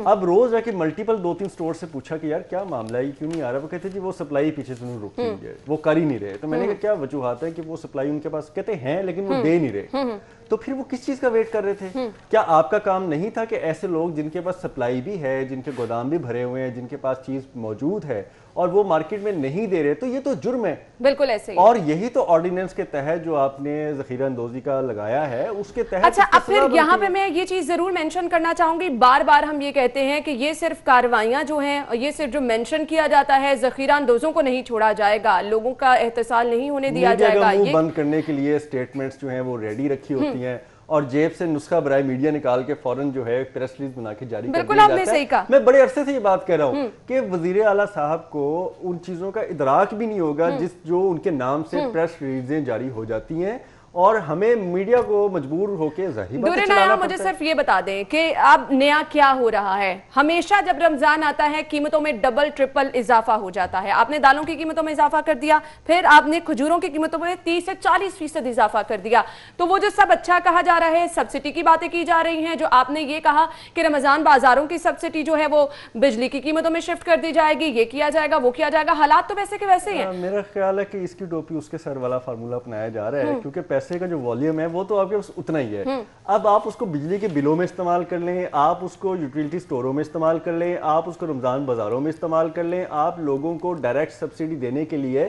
اب روز جا کے ملٹیپل 2-3 سٹور سے پوچھا کہ یار کیا معاملہ ہے, کیوں نہیں آ رہا؟ وہ کہتے جی وہ سپلائی پیچھے سے انہوں روک دی ہے, وہ کر ہی نہیں رہے. تو میں نے کہا کیا وجوہات ہے کہ وہ سپلائی ان کے پاس کہتے ہیں لیکن وہ دے نہیں رہے. تو پھر وہ کس چیز کا ویٹ کر رہے تھے؟ کیا آپ کا کام نہیں تھا کہ ایسے لوگ جن کے پاس سپلائی بھی ہے, جن کے گودام بھی بھرے ہوئے ہیں, جن کے پاس چیز موجود ہے اور وہ مارکیٹ میں نہیں دے رہے, تو یہ تو جرم ہے. بالکل ایسے ہی. اور یہی تو آرڈیننس کے تحت جو آپ نے ذخیرہ اندوزی کا لگایا ہے اس کے تحت. اچھا اب پھر یہاں پہ میں یہ چیز ضرور مینشن کرنا چاہوں گی, بار بار ہم یہ کہتے ہیں کہ یہ صرف کارروائیاں جو ہیں, یہ صرف جو مینشن کیا جاتا ہے ذخیرہ اندوزوں کو نہیں چھوڑا جائے گا, لوگوں کا احتسال نہیں ہونے دیا جائے گا. یہ بند کرنے کے لیے سٹیٹمنٹس جو ہیں وہ ریڈی رکھی ہوتی ہیں اور جیب سے نسخہ برائے میڈیا نکال کے فوراً جو ہے پریس ریلیز بنا کے جاری کر دیا جاتا ہے. میں بڑے عرصے سے یہ بات کہہ رہا ہوں کہ وزیر اعلیٰ صاحب کو ان چیزوں کا ادراک بھی نہیں ہوگا جو ان کے نام سے پریس ریلیزیں جاری ہو جاتی ہیں اور ہمیں میڈیا کو مجبور ہو کے ظاہر باتیں چلانا پڑتا ہے. مجھے صرف یہ بتا دیں کہ اب نیا کیا ہو رہا ہے؟ ہمیشہ جب رمضان آتا ہے قیمتوں میں ڈبل ٹرپل اضافہ ہو جاتا ہے. آپ نے دالوں کی قیمتوں میں اضافہ کر دیا, پھر آپ نے کھجوروں کی قیمتوں میں 30 سے 40% اضافہ کر دیا. تو وہ جو سب اچھا کہا جا رہا ہے, سبسڈی کی باتیں کی جا رہی ہیں, جو آپ نے یہ کہا کہ رمضان بازاروں کی سبسڈی جو ہے وہ بجلی کی قیمتوں میں شفٹ کر دی جائے گی, یہ کیا جائے گا, وہ کیا جائے گا, حالات تو ویسے کے ویسے ہی ہیں. میرا خیال ہے کہ اس کی ٹوپی اس کے سر والا فارمولا اپنایا جا رہا ہے, کیونکہ پیسے کا جو والیوم ہے وہ تو آپ کے پاس اتنا ہی ہے. اب آپ اس کو بجلی کے بلوں میں استعمال کر لیں, آپ اس کو یوٹیلیٹی سٹوروں میں استعمال کر لیں, آپ اس کو رمضان بازاروں میں استعمال کر لیں, آپ لوگوں کو ڈائریکٹ سبسڈی دینے کے لیے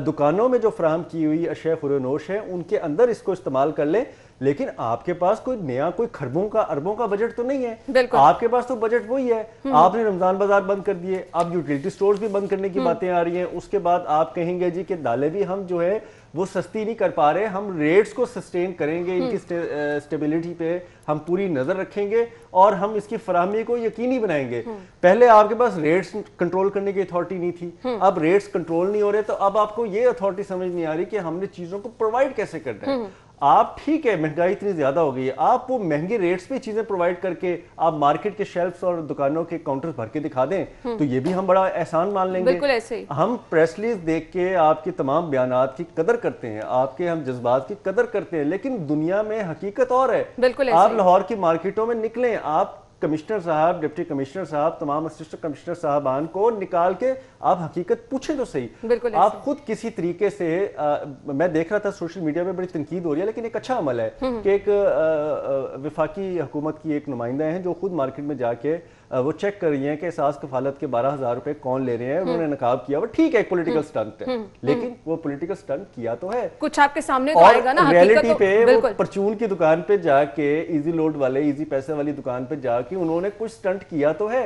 دکانوں میں جو فراہم کی ہوئی اشیاء فروشت ہے ان کے اندر اس کو استعمال کر لیں. لیکن آپ کے پاس کوئی نیا کوئی خربوں کا اربوں کا بجٹ تو نہیں ہے. آپ کے پاس تو بجٹ وہی ہے. آپ نے رمضان بازار بند کر دیے, اب یوٹیلیٹی سٹورز بھی بند کرنے کی باتیں آ رہی ہیں. اس کے بعد آپ کہیں گے جی کہ دالیں بھی ہم جو ہے وہ سستی نہیں کر پا رہے, ہم ریٹس کو سسٹین کریں گے, ان کی سٹیبلٹی پہ ہم پوری نظر رکھیں گے اور ہم اس کی فراہمی کو یقینی بنائیں گے. پہلے آپ کے پاس ریٹس کنٹرول کرنے کی اتھارٹی نہیں تھی, اب ریٹس کنٹرول نہیں ہو رہے, تو اب آپ کو یہ اتھارٹی سمجھ نہیں آ رہی کہ ہم نے چیزوں کو پرووائڈ کیسے کرنا ہے. آپ ٹھیک ہے مہنگائی اتنی زیادہ ہو گئی ہے, آپ وہ مہنگے ریٹس پہ چیزیں پرووائڈ کر کے آپ مارکیٹ کے شیلفز اور دکانوں کے کاؤنٹرز بھر کے دکھا دیں تو یہ بھی ہم بڑا احسان مان لیں گے. ہم پریس ریلیز دیکھ کے آپ کے تمام بیانات کی قدر کرتے ہیں, آپ کے ہم جذبات کی قدر کرتے ہیں, لیکن دنیا میں حقیقت اور ہے. آپ لاہور کی مارکیٹوں میں نکلیں, آپ کمشنر صاحب, ڈپٹی کمشنر صاحب, تمام اسسٹنٹ کمشنر صاحبان کو نکال کے آپ حقیقت پوچھیں تو صحیح. آپ خود کسی طریقے سے, میں دیکھ رہا تھا سوشل میڈیا میں بڑی تنقید ہو رہی ہے, لیکن ایک اچھا عمل ہے کہ ایک وفاقی حکومت کی ایک نمائندہ ہیں جو خود مارکیٹ میں جا کے وہ چیک کر رہی ہیں کہ احساس کفالت کے 12,000 روپے کون لے رہے ہیں, انہوں نے نقاب کیا, وہ ٹھیک ہے ایک پولیٹیکل سٹنٹ ہے, لیکن وہ پولیٹیکل سٹنٹ کیا تو ہے, کچھ آپ کے سامنے تو آئے گا نا, ریئلٹی پہ وہ پرچون کی دکان پہ جا کے, ایزی لوڈ والے ایزی پیسے والی دکان پہ جا کے انہوں نے کچھ سٹنٹ کیا تو ہے.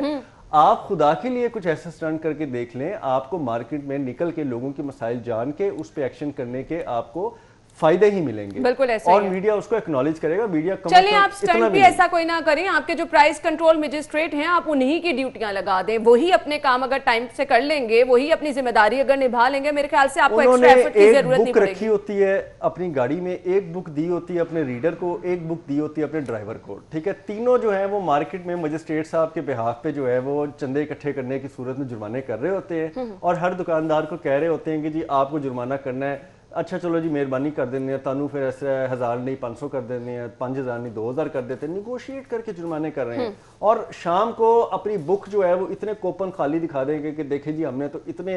آپ خدا کے لیے کچھ ایسا سٹنٹ کر کے دیکھ لیں, آپ کو مارکیٹ میں نکل کے لوگوں کے مسائل جان کے اس پہ ایکشن کرنے کے آپ کو فائدے ہی ملیں گے. بالکل ایسا اور میڈیا اس کو ایکنالج کرے گا. میڈیا چلیں آپ سٹنٹ بھی ایسا کوئی نہ کریں, آپ کے جو پرائز کنٹرول مجسٹریٹ ہیں آپ انہی کی ڈیوٹیاں لگا دیں, وہی اپنے کام اگر ٹائم سے کر لیں گے, وہی اپنی ذمہ داری اگر نبھا لیں گے, میرے خیال سے آپ کو ایکسٹرا ایفرٹ کی ضرورت نہیں پڑے گی. رکھی ہوتی ہے اپنی گاڑی میں, ایک بک دی ہوتی ہے اپنے ریڈر کو, ایک بک دی ہوتی ہے اپنے ڈرائیور کو, ٹھیک ہے, تینوں جو ہیں وہ مارکیٹ میں مجسٹریٹ صاحب کے بہاف پہ جو ہے وہ چندے اکٹھے کرنے کی صورت میں جرمانے کر رہے ہوتے ہیں, اور ہر دکاندار کو کہہ رہے ہوتے ہیں کہ جی آپ کو جرمانہ کرنا ہے, اچھا چلو جی مہربانی کر دینے ہیں, تانوں پھر ایسے 1000 نہیں 500 کر دینے ہیں, 5000 نہیں 2000 کر دیتے ہیں, نیگوشیٹ کر کے جرمانے کر رہے ہیں. اور شام کو اپنی بک جو ہے وہ اتنے کوپن خالی دکھا دیں گے کہ دیکھیں جی ہم نے تو اتنے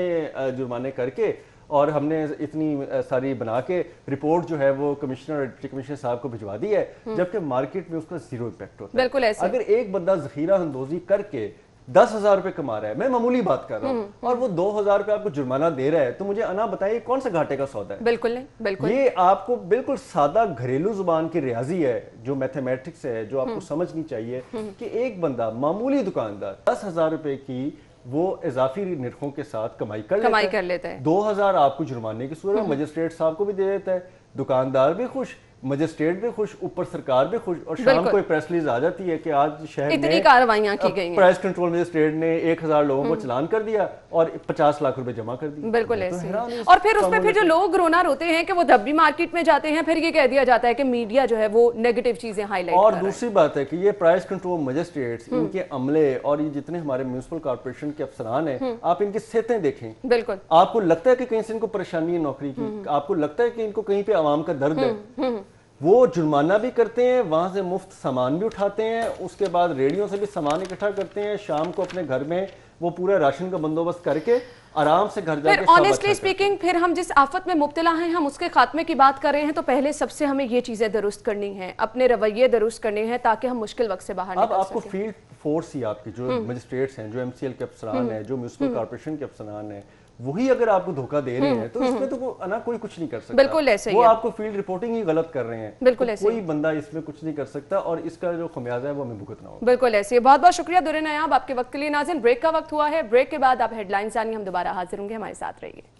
جرمانے کر کے اور ہم نے اتنی ساری بنا کے رپورٹ جو ہے وہ کمشنر ڈپٹی کمشنر صاحب کو بھجوا دی ہے, جبکہ مارکیٹ میں اس کا زیرو امپیکٹ ہوتا ہے. بالکل ایسا اگر ایک بندہ ذخیرہ اندوزی کر کے 10,000 روپے کما رہا ہے, میں معمولی بات کر رہا ہوں, اور وہ 2,000 روپے آپ کو جرمانہ دے رہا ہے, تو مجھے انا بتائیے کون سے گھاٹے کا سودا ہے؟ بالکل نہیں, بالکل یہ آپ کو بالکل سادہ گھریلو زبان کی ریاضی ہے جو میتھمیٹکس ہے, جو آپ کو سمجھنی چاہیے کہ ایک بندہ معمولی دکاندار 10,000 روپے کی وہ اضافی نرخوں کے ساتھ کمائی کر لیتا ہے, 2,000 آپ کو جرمانے کی صورت میں مجسٹریٹ صاحب کو بھی دے دیتا ہے, دکاندار بھی خوش, مجسٹریٹ بھی خوش, اوپر سرکار بھی خوش, اور شام کو ایک پریس ریلیز آ جاتی ہے کہ آج شہر میں اتنی کارروائیاں کی گئی ہیں, پرائز کنٹرول مجسٹریٹ نے 1,000 لوگوں کو چلان کر دیا اور 50 لاکھ روپے جمع کر دیے. بالکل ایسے. اور پھر اس پہ پھر جو لوگ رونا روتے ہیں کہ وہ جب بھی مارکیٹ میں جاتے ہیں پھر یہ کہہ دیا جاتا ہے کہ میڈیا جو ہے وہ نیگیٹو چیزیں ہائی لائٹ اور دوسری بات ہے کہ یہ پرائز کنٹرول مجسٹریٹس, ان کے عملے اور یہ جتنے ہمارے میونسپل کارپوریشن کے افسران ہیں, آپ ان کی صحتیں دیکھیں. بالکل آپ کو لگتا ہے کہ کہیں سے ان کو پریشانی ہے نوکری کی, آپ کو لگتا ہے کہ ان کو کہیں پہ عوام کا درد ہے, وہ جرمانہ بھی کرتے ہیں, وہاں سے مفت سامان بھی اٹھاتے ہیں, اس کے بعد ریڈیو سے بھی سامان اکٹھا کرتے ہیں, شام کو اپنے گھر میں وہ پورے راشن کا بندوبست کر کے آرام سے گھر جا کے. آنیسٹلی اسپیکنگ پھر ہم جس آفت میں مبتلا ہیں ہم اس کے خاتمے کی بات کر رہے ہیں, تو پہلے سب سے ہمیں یہ چیزیں درست کرنی ہیں, اپنے رویے درست کرنے ہیں تاکہ ہم مشکل وقت سے باہر نکل سکیں. اب آپ کو فیلڈ فورس ہی آپ کی جو مجسٹریٹس ہیں, جو MCL کے افسران ہیں, جو میونسپل کارپوریشن کے افسران ہیں, وہی اگر آپ کو دھوکہ دے رہے ہیں تو اس میں تو کوئی کچھ نہیں کر سکتا. بالکل ایسے ہی, وہ آپ کو فیلڈ رپورٹنگ ہی غلط کر رہے ہیں, بالکل ایسے, کوئی بندہ اس میں کچھ نہیں کر سکتا, اور اس کا جو خمیازہ ہے وہ ہمیں بھگتنا ہوگا. بالکل ایسے. بہت بہت شکریہ درِ نیاب آپ کے وقت کے لیے. ناظرین بریک کا وقت ہوا ہے, بریک کے بعد آپ ہیڈ لائنز جانیں, ہم دوبارہ حاضر ہوں گے, ہمارے ساتھ رہیے.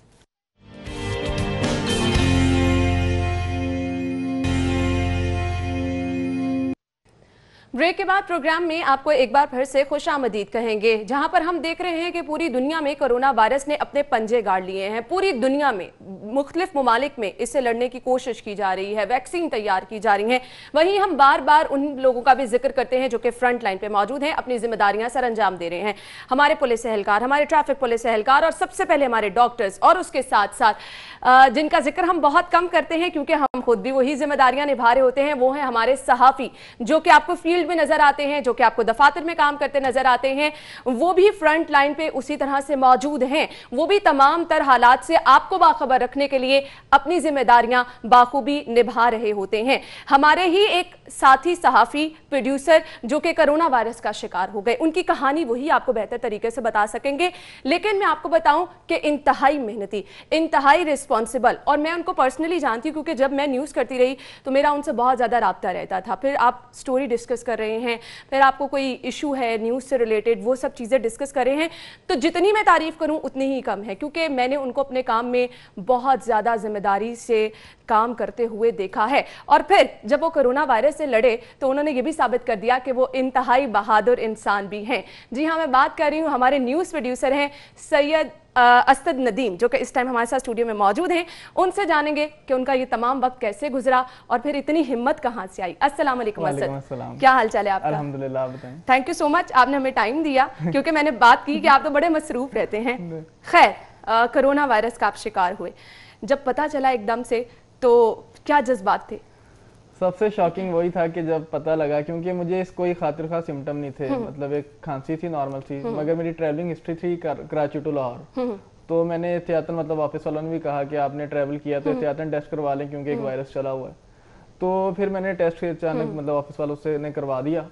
بریک کے بعد پروگرام میں آپ کو ایک بار پھر سے خوش آمدید کہیں گے, جہاں پر ہم دیکھ رہے ہیں کہ پوری دنیا میں کرونا وائرس نے اپنے پنجے گاڑ لیے ہیں. پوری دنیا میں مختلف ممالک میں اس سے لڑنے کی کوشش کی جا رہی ہے, ویکسین تیار کی جا رہی ہیں. وہیں ہم بار بار ان لوگوں کا بھی ذکر کرتے ہیں جو کہ فرنٹ لائن پہ موجود ہیں, اپنی ذمہ داریاں سر انجام دے رہے ہیں. ہمارے پولیس اہلکار, ہمارے ٹریفک پولیس اہلکار, اور سب سے پہلے ہمارے ڈاکٹرز, اور اس کے ساتھ ساتھ جن کا ذکر ہم بہت کم کرتے ہیں کیونکہ ہم خود بھی وہی ذمہ داریاں نبھا رہے ہوتے ہیں, وہ ہیں ہمارے صحافی, جو کہ آپ کو فیلڈ میں نظر آتے ہیں, جو کہ آپ کو دفاتر میں کام کرتے نظر آتے ہیں. وہ بھی فرنٹ لائن پہ اسی طرح سے موجود ہیں, وہ بھی تمام تر حالات سے آپ کو باخبر رکھنے کے لیے اپنی ذمہ داریاں بخوبی نبھا رہے ہوتے ہیں. ہمارے ہی ایک ساتھی صحافی پروڈیوسر جو کہ کرونا وائرس کا شکار ہو گئے, ان کی کہانی وہی آپ کو بہتر طریقے سے بتا سکیں گے. لیکن میں آپ کو بتاؤں کہ انتہائی محنتی, انتہائی ریسپانسبل, اور میں ان کو پرسنلی جانتی ہوں کیونکہ جب میں نیوز کرتی رہی تو میرا ان سے بہت زیادہ رابطہ رہتا تھا. پھر آپ سٹوری ڈسکس کر رہے ہیں, پھر آپ کو کوئی ایشو ہے نیوز سے ریلیٹڈ, وہ سب چیزیں ڈسکس کر رہے ہیں, تو جتنی میں تعریف کروں اتنی ہی کم ہے, کیونکہ میں نے ان کو اپنے کام میں بہت زیادہ ذمہ داری سے کام کرتے ہوئے دیکھا ہے. اور پھر جب وہ کرونا وائرس سے لڑے تو انہوں نے یہ بھی ثابت کر دیا کہ وہ انتہائی بہادر انسان بھی ہیں. جی ہاں, میں بات کر رہی ہوں ہمارے نیوز پروڈیوسر ہیں سید اسد ندیم, جو کہ اس ٹائم ہمارے ساتھ اسٹوڈیو میں موجود ہیں. ان سے جانیں گے کہ ان کا یہ تمام وقت کیسے گزرا اور پھر اتنی ہمت کہاں سے آئی. السلام علیکم اسد, کیا حال چال ہے آپ کا؟ الحمدللہ, آپ بتائیں. تھینک یو سو مچ, آپ نے ہمیں ٹائم دیا کیونکہ میں نے بات کی کہ آپ تو بڑے مصروف رہتے ہیں. خیر, کرونا وائرس کا آپ شکار ہوئے, جب پتہ چلا ایک دم سے تو کیا جذبات تھے؟ سب سے شاکنگ وہی تھا کہ جب پتہ لگا, کیونکہ مجھے اس کوئی خاطر خواہ سمٹم نہیں تھے, مطلب ایک کھانسی تھی نارمل تھی, مگر میری ٹریولنگ ہسٹری تھی کراچی ٹو لاہور. تو میں نے احتیاطاً, مطلب آفس والوں نے بھی کہا کہ آپ نے ٹریول کیا تو احتیاطاً ٹیسٹ کروا لیں کیونکہ ایک وائرس چلا ہوا ہے. تو پھر میں نے ٹیسٹ اچانک مطلب آفس والوں سے نے کروا دیا,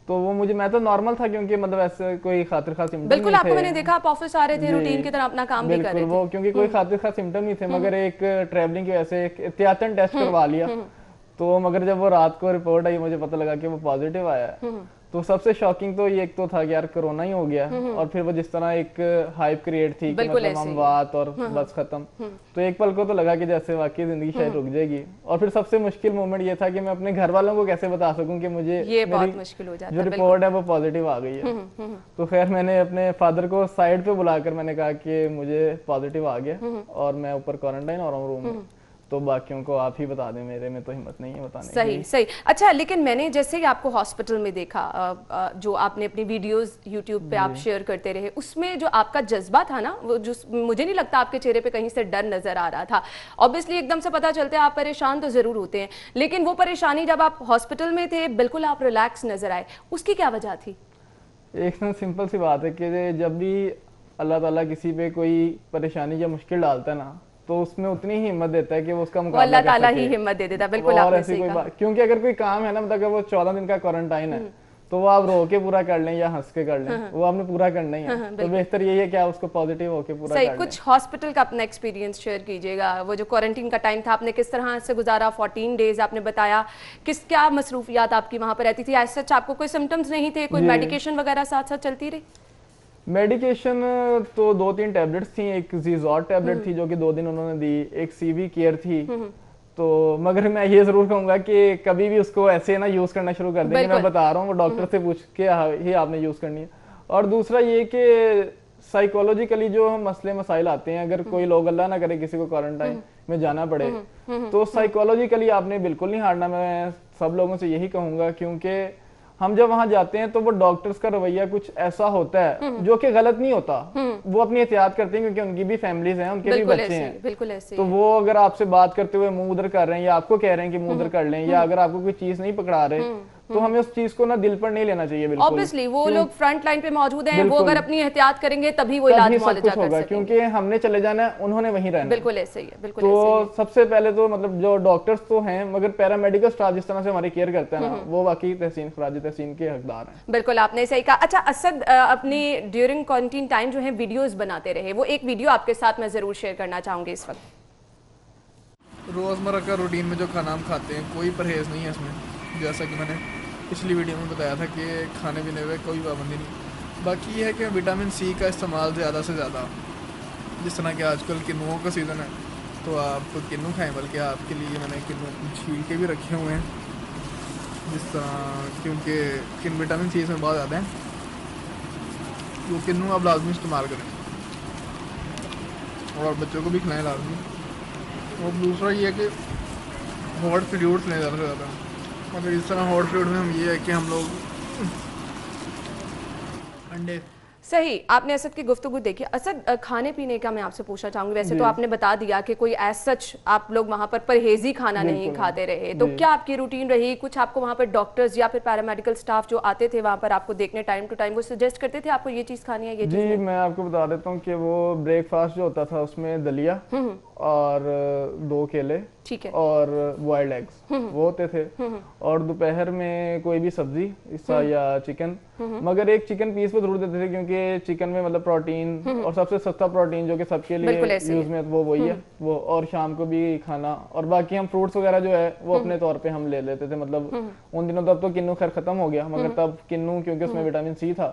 تو وہ مجھے, میں تو نارمل تھا کیونکہ مطلب ایسے کوئی خاطر خاص سمٹم بالکل آپ کو میں نے دیکھا آپ آفس آ رہے تھے روٹین کی طرح اپنا کام بھی کر رہے تھے, وہ کیونکہ کوئی خاطر خاص سمٹم نہیں تھے, مگر ایک ٹریولنگ کی وجہ سے ایک احتیاطاً ٹیسٹ کروا لیا. تو مگر جب وہ رات کو رپورٹ آئی مجھے پتہ لگا کہ وہ پازیٹیو آیا ہے, تو سب سے شاکنگ تو یہ ایک تو تھا کہ یار کرونا ہی ہو گیا, اور پھر وہ جس طرح ایک ہائپ کریٹ تھی کہ مطلب ہم بات اور بس ختم, تو ایک پل کو تو لگا کہ جیسے واقعی زندگی شاید رک جائے گی. اور پھر سب سے مشکل مومنٹ یہ تھا کہ میں اپنے گھر والوں کو کیسے بتا سکوں کہ مجھے یہ بہت مشکل ہو جاتا جو رپورٹ ہے وہ پازیٹیو آ گئی ہے. تو خیر میں نے اپنے فادر کو سائڈ پہ بلا کر میں نے کہا کہ مجھے پازیٹیو آ گیا اور میں اوپر کوارنٹائن ہو رہا ہوں روم میں, تو باقیوں کو آپ ہی بتا دیں, میرے میں تو ہمت نہیں ہے بتانے کی. صحیح صحیح. اچھا لیکن میں نے جیسے کہ آپ کو ہاسپٹل میں دیکھا, جو آپ نے اپنی ویڈیوز یوٹیوب پہ آپ شیئر کرتے رہے, اس میں جو آپ کا جذبہ تھا نا, وہ جو مجھے نہیں لگتا آپ کے چہرے پہ کہیں سے ڈر نظر آ رہا تھا. اوبیسلی ایک دم سے پتہ چلتا ہے آپ پریشان تو ضرور ہوتے ہیں, لیکن وہ پریشانی جب آپ ہاسپٹل میں تھے بالکل آپ ریلیکس نظر آئے, اس کی کیا وجہ تھی؟ ایک سمپل سی بات ہے کہ جب بھی اللہ تعالیٰ کسی پہ کوئی پریشانی یا مشکل ڈالتا ہے نا, تو اس میں اتنی ہی ہمت دیتا ہے کہ وہ اس کا مقابلہ اللہ تعالیٰ ہی ہمت دے دیتا ہے. بالکل آپ نے صحیح کہا, کیونکہ اگر کوئی کام ہے نا, مطلب اگر وہ 14 دن کا کوارنٹائن ہے تو وہ آپ رو کے پورا کر لیں یا ہنس کے کر لیں, وہ آپ نے پورا کرنا ہی ہے. تو بہتر یہی ہے کہ آپ اس کو پازیٹیو ہو کے پورا کر لیں. کچھ ہاسپٹل کا اپنا ایکسپیرینس شیئر کیجیے گا, وہ جو کوارنٹین کا ٹائم تھا آپ نے کس طرح سے گزارا, 14 ڈیز آپ نے بتایا, کیا مصروفیات آپ کی وہاں پر رہتی تھی؟ ایز سچ آپ کو کوئی سمٹمز نہیں تھے, کوئی میڈیکیشن وغیرہ ساتھ ساتھ چلتی رہی؟ میڈیکیشن تو 2-3 ٹیبلٹس تھیں, ایک زیزوٹ ٹیبلٹ تھی جو کہ 2 دن انہوں نے دی, ایک سی وی کیئر تھی. تو مگر میں یہ ضرور کہوں گا کہ کبھی بھی اس کو ایسے نہ یوز کرنا شروع کر دیں, میں بتا رہا ہوں وہ ڈاکٹر سے پوچھ کے ہی آپ نے یوز کرنی ہے. اور دوسرا یہ کہ سائیکولوجیکلی جو مسئلے مسائل آتے ہیں, اگر کوئی لوگ اللہ نہ کرے کسی کو کوارنٹائن میں جانا پڑے, تو سائیکولوجیکلی آپ نے بالکل نہیں ہارنا. میں سب لوگوں سے یہی کہوں گا, کیونکہ ہم جب وہاں جاتے ہیں تو وہ ڈاکٹرز کا رویہ کچھ ایسا ہوتا ہے جو کہ غلط نہیں ہوتا, وہ اپنی احتیاط کرتے ہیں کیونکہ ان کی بھی فیملیز ہیں, ان کے بھی بچے ہیں. بالکل ایسے تو وہ اگر آپ سے بات کرتے ہوئے منہ ادھر کر رہے ہیں یا آپ کو کہہ رہے ہیں کہ منہ ادھر کر لیں, یا اگر آپ کو کوئی چیز نہیں پکڑا رہے, تو ہمیں اس چیز کو نا دل پر نہیں لینا چاہیے. بالکل obviously وہ لوگ فرنٹ لائن پہ موجود ہیں, وہ اگر اپنی احتیاط کریں گے تبھی وہ علاج معالجہ کر سکیں گے, کیونکہ ہم نے چلے جانا ہے, انہوں نے وہیں رہنا. بالکل ایسے ہی ہے, بالکل ایسے ہی. تو سب سے پہلے تو مطلب جو ڈاکٹرز تو ہیں, مگر پیرامیڈیکل سٹاف جس طرح سے ہماری کیئر کرتا ہے نا, وہ واقعی تحسین خراج تحسین کے حقدار ہیں. بالکل آپ نے صحیح کہا. اچھا اسد, اپنی ڈیورنگ کوارنٹین ٹائم جو ہے ویڈیوز بناتے رہے, وہ ایک ویڈیو آپ کے ساتھ میں ضرور شیئر کرنا چاہوں گی اس وقت. روزمرہ کا روٹین میں جو کھانا ہم کھاتے ہیں کوئی پرہیز نہیں ہے اس میں, جیسا کہ میں نے پچھلی ویڈیو میں بتایا تھا کہ کھانے پینے میں کوئی پابندی نہیں. باقی یہ ہے کہ وٹامن سی کا استعمال زیادہ سے زیادہ, جس طرح کہ آج کل کنوؤں کا سیزن ہے تو آپ کنو کھائیں, بلکہ آپ کے لیے میں نے کنو چھیل کے بھی رکھے ہوئے ہیں, جس طرح کیونکہ وٹامن سی اس میں بہت زیادہ ہیں, تو کنو آپ لازمی استعمال کریں اور بچوں کو بھی کھلائیں لازمی. اور دوسرا یہ ہے کہ ہاٹ فروٹس لیں زیادہ سے زیادہ, مگر اس طرح ہاٹ فروٹ میں ہم یہ ہے کہ ہم لوگ انڈے. صحیح, آپ نے اسد کی گفتگو دیکھی. اسد کھانے پینے کا میں آپ سے پوچھنا چاہوں گی, ویسے تو آپ نے بتا دیا کہ کوئی ایز سچ آپ لوگ وہاں پر پرہیزی کھانا نہیں کھاتے رہے, تو کیا آپ کی روٹین رہی؟ کچھ آپ کو وہاں پر ڈاکٹرز یا پھر پیرامیڈیکل سٹاف جو آتے تھے وہاں پر آپ کو دیکھنے ٹائم ٹو ٹائم, وہ سجیسٹ کرتے تھے آپ کو یہ چیز کھانی ہے, یہ چیز؟ جی میں آپ کو بتا دیتا ہوں کہ وہ بریک فاسٹ جو ہوتا تھا اس میں دلیا اور 2 کیلے اور بوائلڈ ایگز وہ ہوتے تھے, اور دوپہر میں کوئی بھی سبزی یا چکن, مگر ایک چکن پیس پہ ضرور دیتے تھے کیونکہ چکن میں مطلب پروٹین اور سب سے سستا پروٹین جو کہ سب کے لیے یوز میں وہ وہی ہے وہ, اور شام کو بھی کھانا. اور باقی ہم فروٹس وغیرہ جو ہے وہ اپنے طور پہ ہم لے لیتے تھے. مطلب ان دنوں تو اب تو کنو خیر ختم ہو گیا, مگر تب کنو کیونکہ اس میں وٹامن سی تھا,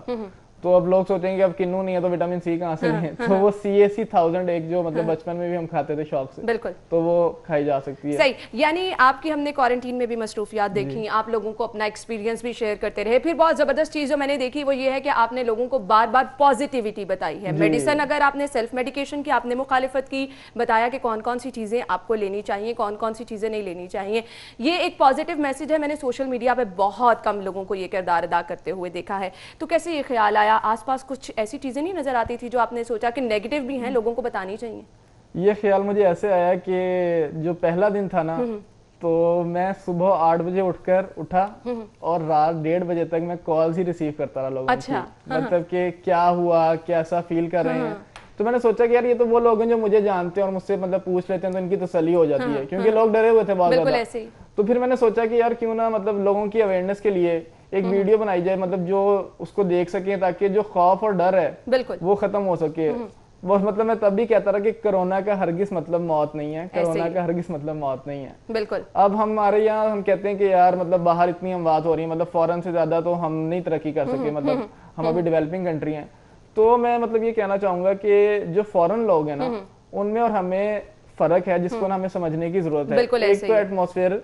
تو اب لوگ سوچیں گے اب کنو نہیں ہے تو وٹامن سی کہاں سے لیں, تو وہ CAC 1000 ایک جو مطلب بچپن میں بھی ہم کھاتے تھے شوق سے, بالکل, تو وہ کھائی جا سکتی ہے. صحیح, یعنی آپ کی ہم نے کوارنٹین میں بھی مصروفیات دیکھی, آپ لوگوں کو اپنا ایکسپیرینس بھی شیئر کرتے رہے. پھر بہت زبردست چیز جو میں نے دیکھی وہ یہ ہے کہ آپ نے لوگوں کو بار بار پازیٹیوٹی بتائی ہے. میڈیسن اگر آپ نے سیلف میڈیکیشن کی آپ نے مخالفت کی, بتایا کہ کون کون سی چیزیں آپ کو لینی چاہیے, کون کون سی چیزیں نہیں لینی چاہیے. یہ ایک پازیٹیو میسج ہے. میں نے سوشل میڈیا پہ بہت کم لوگوں کو یہ کردار ادا کرتے ہوئے دیکھا ہے. تو کیسے یہ خیال آیا, آس پاس کچھ ایسی چیزیں نہیں نظر آتی تھی جو آپ نے سوچا کہ نیگیٹو بھی ہیں, لوگوں کو بتانی چاہیے؟ یہ خیال مجھے ایسے آیا کہ جو پہلا دن تھا نا, تو میں صبح 8 بجے اٹھا اور رات 1:30 بجے تک میں کالز ہی ریسیو کرتا رہا لوگوں کی, مطلب کہ کیا ہوا, کیسا فیل کر رہے ہیں. تو میں نے سوچا کہ یار یہ تو وہ لوگ ہیں جو مجھے جانتے ہیں اور مجھ سے مطلب پوچھ لیتے ہیں, تو ان کی تسلی ہو جاتی ہے, کیونکہ لوگ ڈرے ہوئے تھے بہت زیادہ. تو پھر میں نے سوچا کہ یار کیوں نہ مطلب لوگوں کی اویئرنیس کے لیے ایک ویڈیو بنائی جائے مطلب جو اس کو دیکھ سکیں تاکہ جو خوف اور ڈر ہے بالکل وہ ختم ہو سکے. وہ مطلب میں تب بھی کہتا رہا کہ کرونا کا ہرگز مطلب موت نہیں ہے, کرونا کا ہرگز مطلب موت نہیں ہے. بالکل. اب ہمارے یہاں ہم کہتے ہیں کہ یار مطلب باہر اتنی اموات ہو رہی ہیں, مطلب فورن سے زیادہ تو ہم نہیں ترقی کر سکے, مطلب ہم ابھی ڈیولپنگ کنٹری ہیں. تو میں مطلب یہ کہنا چاہوں گا کہ جو فورن لوگ ہیں نا ان میں اور ہمیں فرق ہے جس کو ہمیں سمجھنے کی ضرورت ہے. ایک تو ایٹماسفیئر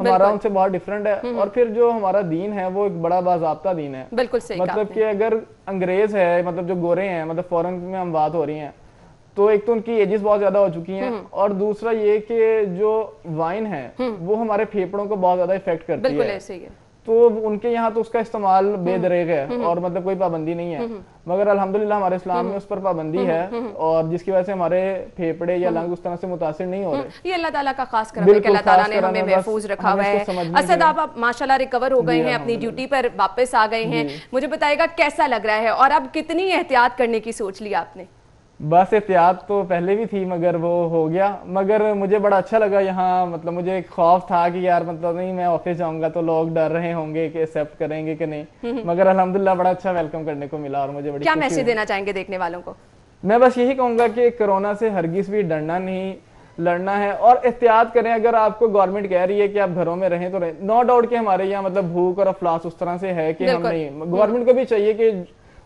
ہمارا ان سے بہت ڈیفرنٹ ہے, اور پھر جو ہمارا دین ہے وہ ایک بڑا باضابطہ دین ہے. بالکل صحیح. مطلب کہ اگر انگریز ہے, مطلب جو گورے ہیں, مطلب فورن میں ہم بات ہو رہی ہیں, تو ایک تو ان کی ایجز بہت زیادہ ہو چکی ہیں, اور دوسرا یہ کہ جو وائن ہے وہ ہمارے پھیپڑوں کو بہت زیادہ افیکٹ کرتی ہے. بالکل ایسے ہی ہے. تو ان کے یہاں تو اس کا استعمال بے دریغ ہے اور مطلب کوئی پابندی نہیں ہے, مگر الحمدللہ ہمارے اسلام میں اس پر پابندی ہے, اور جس کی وجہ سے ہمارے پھیپڑے یا لنگ اس طرح سے متاثر نہیں ہو رہے. یہ اللہ تعالیٰ کا خاص کرم ہے کہ اللہ تعالیٰ نے ہمیں محفوظ رکھا ہوا ہے. اسد آپ ماشاءاللہ ریکور ہو گئے ہیں, اپنی ڈیوٹی پر واپس آ گئے ہیں, مجھے بتائے گا کیسا لگ رہا ہے اور اب کتنی احتیاط کرنے کی سوچ لی آپ نے؟ بس احتیاط تو پہلے بھی تھی مگر وہ ہو گیا, مگر مجھے بڑا اچھا لگا یہاں. مطلب مجھے ایک خوف تھا کہ یار مطلب نہیں میں آفس جاؤں گا تو لوگ ڈر رہے ہوں گے کہ ایکسیپٹ کریں گے کہ نہیں, مگر الحمدللہ بڑا اچھا ویلکم کرنے کو ملا, اور مجھے بڑی کیا میسج دینا چاہیں گے دیکھنے والوں کو؟ میں بس یہی کہوں گا کہ کرونا سے ہرگز بھی ڈرنا نہیں, لڑنا ہے اور احتیاط کریں. اگر آپ کو گورنمنٹ کہہ رہی ہے کہ آپ گھروں میں رہیں تو رہیں, نو ڈاؤٹ کہ ہمارے یہاں مطلب بھوک اور افلاس اس طرح سے ہے کہ ہم نہیں, گورنمنٹ کو بھی چاہیے کہ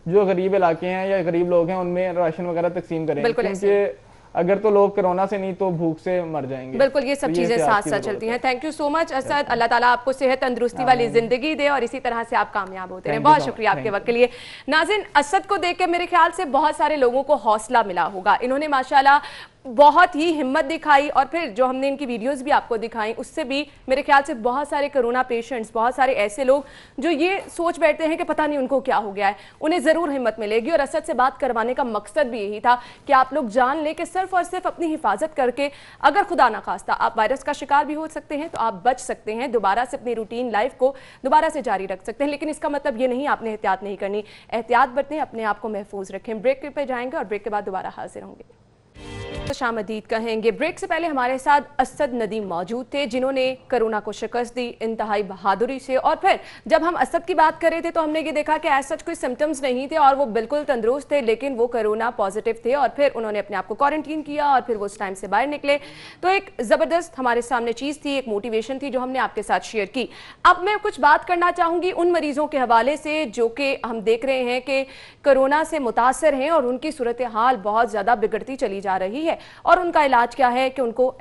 جو غریب علاقے ہیں یا غریب لوگ ہیں ان میں راشن وغیرہ تقسیم کریں, کیونکہ اگر تو لوگ کرونا سے نہیں تو بھوک سے مر جائیں گے. بالکل, یہ سب چیزیں ساتھ ساتھ چلتی ہیں. تھینک یو سو مچ اسد, اللہ تعالیٰ آپ کو صحت تندرستی والی زندگی دے اور اسی طرح سے آپ کامیاب ہوتے رہیں. بہت شکریہ آپ کے وقت کے لیے. ناظرین, اسد کو دیکھ کے میرے خیال سے بہت سارے لوگوں کو حوصلہ ملا ہوگا. انہوں نے ماشاءاللہ بہت ہی ہمت دکھائی, اور پھر جو ہم نے ان کی ویڈیوز بھی آپ کو دکھائیں اس سے بھی میرے خیال سے بہت سارے کرونا پیشنٹس, بہت سارے ایسے لوگ جو یہ سوچ بیٹھتے ہیں کہ پتہ نہیں ان کو کیا ہو گیا ہے, انہیں ضرور ہمت ملے گی. اور اسد سے بات کروانے کا مقصد بھی یہی تھا کہ آپ لوگ جان لیں کہ صرف اور صرف اپنی حفاظت کر کے اگر خدا نخواستہ آپ وائرس کا شکار بھی ہو سکتے ہیں تو آپ بچ سکتے ہیں, دوبارہ سے اپنی روٹین لائف کو دوبارہ سے جاری رکھ سکتے ہیں. لیکن اس کا مطلب یہ نہیں آپ نے احتیاط نہیں کرنی, احتیاط برتیں, اپنے آپ کو محفوظ رکھیں. بریک پہ جائیں گے اور بریک کے بعد دوبارہ حاضر ہوں گے. خوش آمدید کہیں گے. بریک سے پہلے ہمارے ساتھ اسد ندیم موجود تھے جنہوں نے کرونا کو شکست دی انتہائی بہادری سے, اور پھر جب ہم اسد کی بات کر رہے تھے تو ہم نے یہ دیکھا کہ ایسا کوئی سمٹمز نہیں تھے اور وہ بالکل تندرست تھے, لیکن وہ کرونا پازیٹیو تھے اور پھر انہوں نے اپنے آپ کو کوارنٹین کیا اور پھر وہ اس ٹائم سے باہر نکلے. تو ایک زبردست ہمارے سامنے چیز تھی, ایک موٹیویشن تھی جو ہم نے آپ کے ساتھ شیئر کی. اب میں کچھ بات کرنا چاہوں گی ان مریضوں کے حوالے سے جو کہ ہم دیکھ رہے ہیں کہ کرونا سے متاثر ہیں اور ان کی صورتحال بہت زیادہ بگڑتی چلی جا رہی ہے, اور ان کا علاج کیا ہے کہ ان کو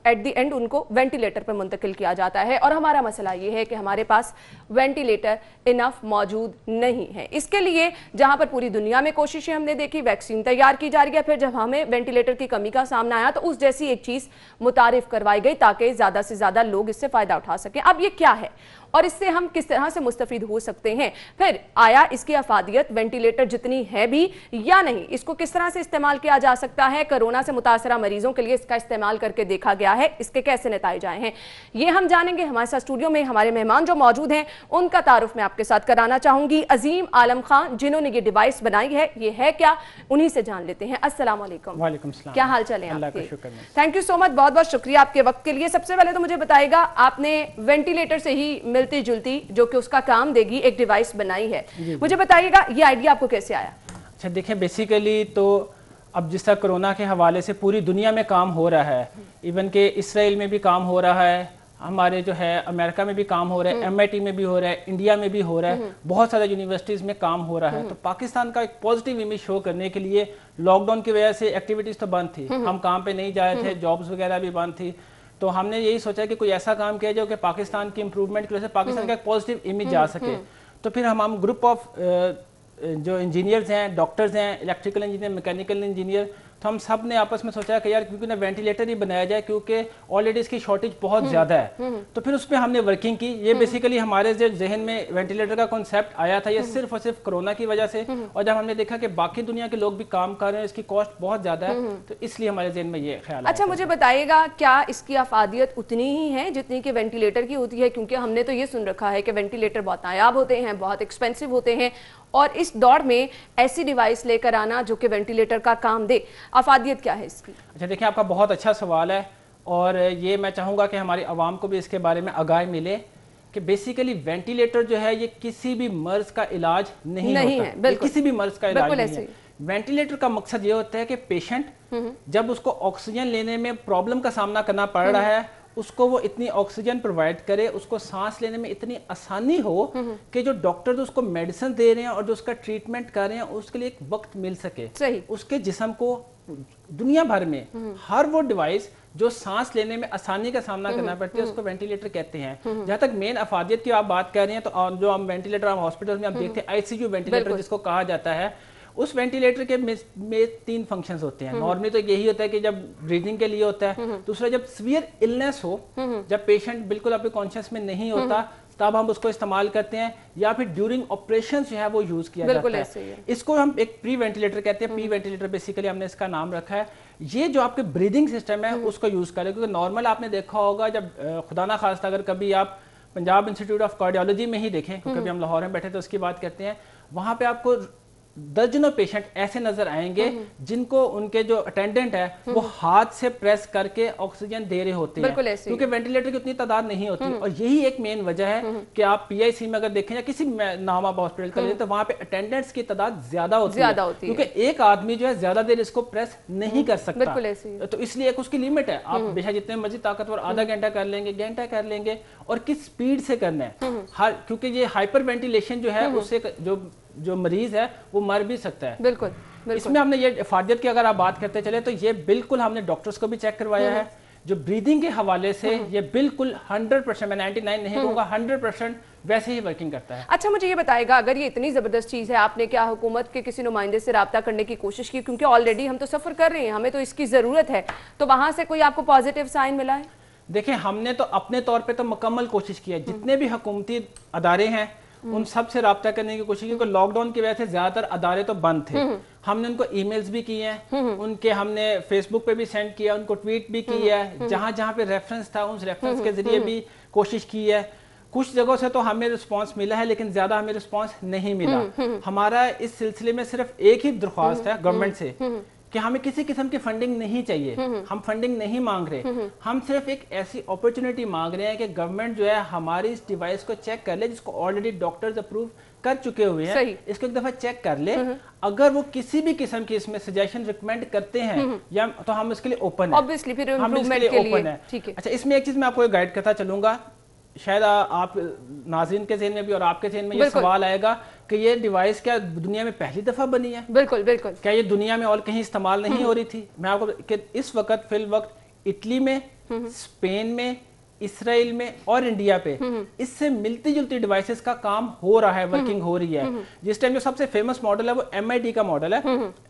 ایٹ دی اینڈ ان کو وینٹیلیٹر پر منتقل کیا جاتا ہے. اور ہمارا مسئلہ یہ ہے کہ ہمارے پاس وینٹیلیٹر انف موجود نہیں ہے. اس کے لیے جہاں پر پوری دنیا میں کوششیں ہم نے دیکھی, ویکسین تیار کی جا رہی ہے, پھر جب ہمیں وینٹیلیٹر کی کمی کا سامنا آیا تو اس جیسی ایک چیز متعارف کروائی گئی تاکہ زیادہ سے زیادہ لوگ اس سے فائدہ اٹھا سکیں. اب یہ کیا ہے اور اس سے ہم کس طرح سے مستفید ہو سکتے ہیں, پھر آیا اس کی افادیت وینٹیلیٹر جتنی ہے بھی یا نہیں, اس کو کس طرح سے استعمال کیا جا سکتا ہے, کرونا سے متاثرہ مریضوں کے لیے اس کا استعمال کر کے دیکھا گیا ہے, اس کے کیسے نتائج آئے ہیں, یہ ہم جانیں گے. ہمارے ساتھ اسٹوڈیو میں ہمارے مہمان جو موجود ہیں ان کا تعارف میں آپ کے ساتھ کرانا چاہوں گی. عظیم عالم خان جنہوں نے یہ ڈیوائس بنائی ہے, یہ ہے کیا, انہی سے جان لیتے ہیں. السلام علیکم. وعلیکم السلام. کیا حال چل ہیں آپ کے؟ تھینک یو سو مچ, بہت بہت شکریہ آپ کے وقت کے لیے. سب سے پہلے تو مجھے بتائے گا, آپ نے وینٹیلیٹر سے ہی ملتی جلتی جو کہ اس کا کام دے گی ایک ڈیوائس بنائی ہے, مجھے بتائیے گا یہ آئیڈیا آپ کو کیسے آیا؟ اچھا دیکھیں, بیسیکلی تو اب جس طرح کرونا کے حوالے سے پوری دنیا میں کام ہو رہا ہے, ایون کہ اسرائیل میں بھی کام ہو رہا ہے, ہمارے جو ہے امریکہ میں بھی کام ہو رہا ہے, MIT میں بھی ہو رہا ہے, انڈیا میں بھی ہو رہا ہے, بہت سارے یونیورسٹیز میں کام ہو رہا ہے. تو پاکستان کا ایک پازیٹیو امیج شو کرنے کے لیے لاک ڈاؤن کی وجہ سے ایکٹیویٹیز تو بند تھی, ہم کام پہ نہیں جا رہے تھے, جابز وغیرہ بھی بند تھی, تو ہم نے یہی سوچا کہ کوئی ایسا کام کیا جو کہ پاکستان کی امپروومنٹ کی وجہ سے پاکستان کا ایک پازیٹیو امیج جا سکے. تو پھر ہم گروپ آف جو انجینئرز ہیں, ڈاکٹرز ہیں, الیکٹریکل انجینئر, میکینیکل انجینئر, تو ہم سب نے آپس میں سوچا کہ یار کیونکہ نہ وینٹیلیٹر ہی بنایا جائے کیونکہ آلریڈی اس کی شارٹیج بہت زیادہ ہے. تو پھر اس پہ ہم نے ورکنگ کی. یہ بیسیکلی ہمارے ذہن میں وینٹیلیٹر کا کنسیپٹ آیا تھا, یہ صرف اور صرف کرونا کی وجہ سے, اور جب ہم نے دیکھا کہ باقی دنیا کے لوگ بھی کام کر رہے ہیں, اس کی کاسٹ بہت زیادہ ہے, تو اس لیے ہمارے ذہن میں یہ خیال آیا. اچھا مجھے بتائیے گا, کیا اس کی افادیت اتنی ہی ہے جتنی کہ وینٹیلیٹر کی ہوتی ہے؟ کیونکہ ہم نے تو یہ سن رکھا ہے کہ وینٹیلیٹر بہت نایاب ہوتے ہیں, بہت ایکسپینسو ہوتے ہیں, اور اس دور میں ایسی ڈیوائس لے کر آنا جو کہ وینٹیلیٹر کا کام دے, افادیت کیا ہے اس کی؟ اچھا دیکھیں, آپ کا بہت اچھا سوال ہے, اور یہ میں چاہوں گا کہ ہماری عوام کو بھی اس کے بارے میں آگاہی ملے کہ بیسیکلی وینٹیلیٹر جو ہے یہ کسی بھی مرض کا علاج نہیں ہوتا ہے، کسی بھی مرض کا علاج نہیں ہے. وینٹیلیٹر کا مقصد یہ ہوتا ہے کہ پیشنٹ جب اس کو آکسیجن لینے میں پرابلم کا سامنا کرنا پڑ رہا ہے اس کو وہ اتنی آکسیجن پرووائڈ کرے, اس کو سانس لینے میں اتنی آسانی ہو کہ جو ڈاکٹر اس کو میڈیسن دے رہے ہیں اور جو اس کا ٹریٹمنٹ کر رہے ہیں اس کے لیے ایک وقت مل سکے. اس کے جسم کو دنیا بھر میں ہر وہ ڈیوائس جو سانس لینے میں آسانی کا سامنا کرنا پڑتی ہے اس کو وینٹیلیٹر کہتے ہیں. جہاں تک مین افادیت کی آپ بات کر رہے ہیں تو جو ہم وینٹیلیٹر ہم ہاسپٹل میں آپ دیکھتے ہیں آئی سی یو وینٹیلیٹر جس کو کہا جاتا ہے, اس وینٹیلیٹر کے میں 3 فنکشنز ہوتے ہیں. نارملی تو یہی ہوتا ہے کہ جب بریدنگ کے لیے ہوتا ہے, دوسرا جب سیویئر النس ہو, جب پیشنٹ بالکل اپنے کانشیس میں نہیں ہوتا تب ہم اس کو استعمال کرتے ہیں, یا پھر ڈیورنگ آپریشن جو ہے وہ یوز کیا جاتا ہے. اس کو ہم ایک پری وینٹیلیٹر کہتے ہیں. پری وینٹیلیٹر بیسیکلی ہم نے اس کا نام رکھا ہے. یہ جو آپ کے بریدنگ سسٹم ہے اس کو یوز کریں, کیونکہ نارمل آپ نے دیکھا ہوگا جب خدا نہ خواستہ اگر کبھی آپ پنجاب انسٹیٹیوٹ آف کارڈیالوجی میں ہی دیکھیں, کیونکہ ابھی ہم لاہور میں بیٹھے تو اس کی بات کرتے ہیں, وہاں پہ آپ کو درجنوں پیشنٹ ایسے نظر آئیں گے جن کو ان کے جو اٹینڈنٹ ہے وہ ہاتھ سے پریس کر کے آکسیجن دے رہے ہوتے ہیں, کیونکہ وینٹیلیٹر کی اتنی تعداد نہیں ہوتی. اور یہی ایک مین وجہ ہے کہ آپ پی آئی سی میں اگر دیکھیں یا کسی نامہ ہاسپٹل کا لیں تو وہاں پہ اٹینڈنٹس کی تعداد زیادہ ہوتی ہے, کیونکہ ایک آدمی جو ہے زیادہ دیر اس کو پریس نہیں کر سکتا. تو اس لیے ایک اس کی لیمٹ ہے. آپ بے شک جتنے مرضی طاقتور آدھا گھنٹہ کر لیں گے, گھنٹہ کر لیں گے, اور کس سپیڈ سے کرنا ہے, کیونکہ یہ ہائپر وینٹیلیشن جو ہے اس سے جو مریض ہے وہ مر بھی سکتا ہے. بالکل. اس میں ہم نے یہ افادیت کی اگر آپ بات کرتے چلے تو یہ بالکل ہم نے ڈاکٹرز کو بھی چیک کروایا ہے. جو بریدنگ کے حوالے سے یہ بالکل 100%, میں 99 نہیں کہوں گا, 100% ویسے ہی ورکنگ کرتا ہے. اچھا مجھے یہ بتائے گا, اگر یہ اتنی زبردست چیز ہے, آپ نے کیا حکومت کے کسی نمائندے سے رابطہ کرنے کی کوشش کی, کیونکہ آلریڈی ہم تو سفر کر رہے ہیں, ہمیں تو اس کی ضرورت ہے, تو وہاں سے کوئی آپ کو پازیٹیو سائن ملا ہے؟ دیکھیں ہم نے تو اپنے طور پہ تو مکمل کوشش کی ہے, جتنے بھی حکومتی ادارے ہیں ان سب سے رابطہ کرنے کی کوشش کی, کیونکہ لاک ڈاؤن کی وجہ سے زیادہ تر ادارے تو بند تھے. ہم نے ان کو ای میلز بھی کیے ہیں, ان کے ہم نے فیس بک پہ بھی سینڈ کیا, ان کو ٹویٹ بھی کیا ہے, جہاں جہاں پہ ریفرنس تھا اس ریفرنس کے ذریعے بھی کوشش کی ہے. کچھ جگہوں سے تو ہمیں رسپانس ملا ہے لیکن زیادہ ہمیں رسپانس نہیں ملا. ہمارا اس سلسلے میں صرف ایک ہی درخواست ہے گورنمنٹ سے کہ ہمیں کسی قسم کی فنڈنگ نہیں چاہیے, ہم فنڈنگ نہیں مانگ رہے, ہم صرف ایک ایسی اپرچونٹی مانگ رہے ہیں کہ گورنمنٹ جو ہے ہماری اس ڈیوائس کو چیک کر لے, جس کو آلریڈی ڈاکٹرز اپروو کر چکے ہوئے ہیں, اس کو ایک دفعہ چیک کر لے. اگر وہ کسی بھی قسم کی اس میں سجیشن ریکمینڈ کرتے ہیں یا تو ہم اس کے لیے اوپن ہیں, ہم اس کے لیے اوپن ہیں. اچھا اس میں ایک چیز میں آپ کو گائیڈ کرتا چلوں گا, شاید آپ ناظرین کے ذہن میں بھی اور آپ کے ذہن میں یہ سوال آئے گا کہ یہ ڈیوائس کیا دنیا میں پہلی دفعہ بنی ہے؟ بالکل بالکل. کیا یہ دنیا میں اور کہیں استعمال نہیں ہو رہی تھی؟ میں آپ کو کہ اس وقت فی الوقت اٹلی میں, اسپین میں, اسرائیل میں اور انڈیا پہ اس سے ملتی جلتی ڈیوائسز کا کام ہو رہا ہے, ورکنگ ہو رہی ہے. جس ٹائم جو سب سے فیمس ماڈل ہے وہ MIT کا ماڈل ہے,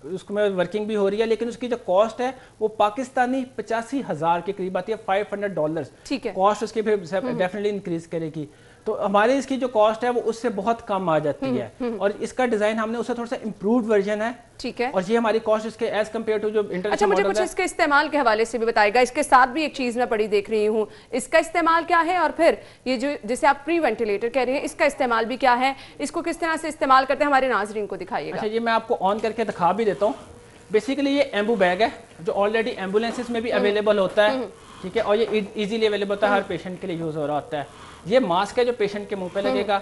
اس میں ورکنگ بھی ہو رہی ہے, لیکن اس کی جو کاسٹ ہے وہ پاکستانی 85,000 کے قریب آتی ہے, $500. کاسٹ اس کی پھر ڈیفینیٹلی انکریز کرے گی. تو ہمارے اس کی جو کاسٹ ہے وہ اس سے بہت کم آ جاتی ہے, اور اس کا ڈیزائن ہم نے اس سے تھوڑا سا امپرووڈ ورژن ہے. ٹھیک ہے, اور یہ ہماری کاسٹ اس کے ایز کمپیئر ٹو جو انٹرنیشنل. اچھا مجھے کچھ اس کے استعمال کے حوالے سے بھی بتائے گا. اس کے ساتھ بھی ایک چیز میں پڑی دیکھ رہی ہوں, اس کا استعمال کیا ہے, اور پھر یہ جو جسے آپ پری وینٹیلیٹر کہہ رہے ہیں اس کا استعمال بھی کیا ہے, اس کو کس طرح سے استعمال کرتے ہیں, ہمارے ناظرین کو دکھائیے گا. اچھا یہ میں آپ کو آن کر کے دکھا بھی دیتا ہوں. بیسیکلی یہ ایمبو بیگ ہے جو آلریڈی ایمبولینسز میں بھی اویلیبل ہوتا ہے, ٹھیک ہے, اور یہ ایزیلی اویلیبل ہوتا ہے, ہر پیشنٹ کے لیے یوز ہو رہا ہوتا ہے. یہ ماسک ہے جو پیشنٹ کے منہ پہ لگے گا.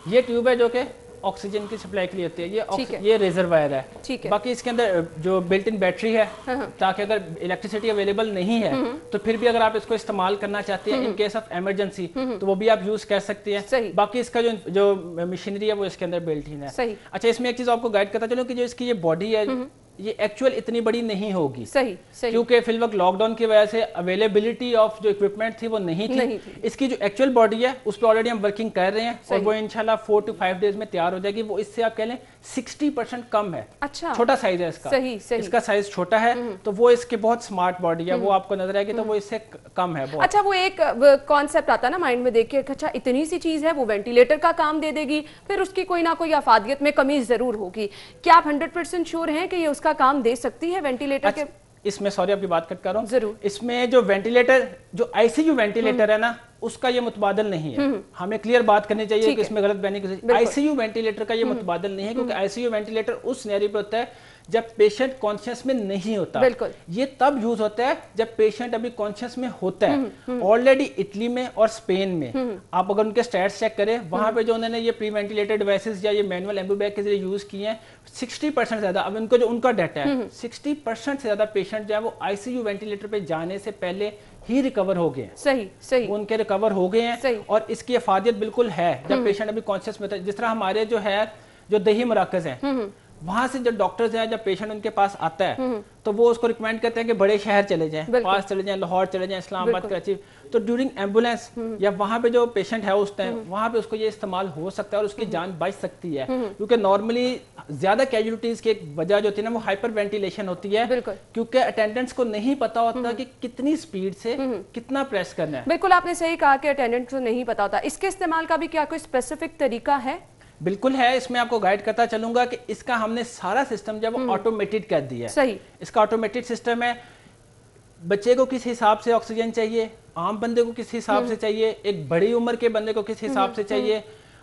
یہ ٹیوب ہے جو کہ آکسیجن کی سپلائی کے لیے ہوتی ہے. یہ ریزروائر ہے. باقی اس کے اندر جو بلٹ ان بیٹری ہے, تاکہ اگر الیکٹریسٹی اویلیبل نہیں ہے تو پھر بھی اگر آپ اس کو استعمال کرنا چاہتے ہیں ان کیس آف ایمرجنسی تو وہ بھی آپ یوز کر سکتے ہیں. باقی اس کا جو مشینری ہے وہ اس کے اندر بلٹ ان ہے. اچھا اس میں ایک چیز آپ کو گائیڈ کرتا چلوں کہ جو اس کی یہ باڈی ہے یہ ایکچوئل اتنی بڑی نہیں ہوگی, کیونکہ فی الوقت لاک ڈاؤن کی وجہ سے اویلیبلٹی آف جو اکوپمنٹ تھی وہ نہیں تھی. اس کی جو ایکچوئل باڈی ہے اس پہ آلریڈی ہم ورکنگ کر رہے ہیں, اور وہ انشاءاللہ 4 to 5 days میں تیار ہو جائے گی. وہ اس سے آپ کہہ لیں 60% کم ہے. چھوٹا سائز ہے اس کا, اس کا سائز چھوٹا ہے, تو وہ اس کی بہت سمارٹ باڈی ہے, وہ آپ کو نظر آئے گی تو وہ اس سے کم ہے. اچھا وہ ایک کانسیپٹ آتا نا مائنڈ میں دیکھ کے, اچھا اتنی سی چیز ہے وہ وینٹیلیٹر کا کام دے دے گی, پھر اس کی کوئی نہ کوئی افادیت میں کمی ضرور ہوگی. کیا آپ 100% شیور ہیں کہ یہ اس کا کام دے سکتی ہے وینٹیلیٹر کے؟ اس میں سوری آپ کی بات کٹ کر رہا ہوں, ضرور. اس میں جو وینٹیلیٹر جو ICU وینٹیلیٹر ہے نا اس کا یہ متبادل نہیں ہے. ہمیں کلیئر بات کرنی چاہیے کہ اس میں غلط بیانی کی آئی سی یو وینٹیلیٹر کا یہ متبادل نہیں ہے, کیونکہ آئی سی یو وینٹیلیٹر اس سینیریو پہ ہوتا ہے جب پیشنٹ کانشیس میں نہیں ہوتا. یہ تب یوز ہوتا ہے جب پیشنٹ ابھی کانشیس میں ہوتا ہے. آلریڈی اٹلی میں اور اسپین میں آپ اگر ان کے سٹیٹس چیک کریں, وہاں پہ جو انہوں نے یہ پری وینٹیلیٹر ڈیوائسز یا یہ مینول ایمبو بیگ کے ذریعے یوز کیے ہیں, 60% زیادہ, اب ان کو جو ان کا ڈیٹا ہے 60% سے زیادہ پیشنٹ جو ہے وہ آئی سی یو وینٹیلیٹر پہ جانے سے پہلے ہی ریکور ہو گئے ہیں. صحیح وہ ان کے ریکور ہو گئے ہیں, اور اس کی افادیت بالکل ہے جب پیشنٹ ابھی کانشیس میں ہوتا ہے. جس طرح ہمارے جو ہے جو دیہی مراکز ہیں, وہاں سے جب ڈاکٹرز ہیں, جب پیشنٹ ان کے پاس آتا ہے تو وہ اس کو ریکمینڈ کرتے ہیں کہ بڑے شہر چلے جائیں, پاس چلے جائیں, لاہور چلے جائیں, اسلام آباد, کراچی. تو ڈیورنگ ایمبولینس یا وہاں پہ جو پیشنٹ ہے اس ٹائم, وہاں پہ اس کو یہ استعمال ہو سکتا ہے اور اس کی جان بچ سکتی ہے. کیونکہ نارملی زیادہ کیجولیٹیز کی ایک وجہ جو ہوتی ہے نا, وہ ہائپر وینٹیلیشن ہوتی ہے, کیونکہ اٹینڈنٹس کو نہیں پتا ہوتا کہ کتنی سپیڈ سے کتنا پریس کرنا ہے. بالکل آپ نے صحیح کہا کہ اٹینڈنٹ کو نہیں پتا ہوتا. اس کے استعمال کا بھی کیا کوئی اسپیسیفک طریقہ ہے؟ بالکل ہے, اس میں آپ کو گائیڈ کرتا چلوں گا کہ اس کا ہم نے سارا سسٹم جب آٹومیٹڈ کر دیا ہے. صحیح, اس کا آٹومیٹڈ سسٹم ہے. بچے کو کس حساب سے آکسیجن چاہیے, عام بندے کو کس حساب سے چاہیے, ایک بڑی عمر کے بندے کو کس حساب سے چاہیے,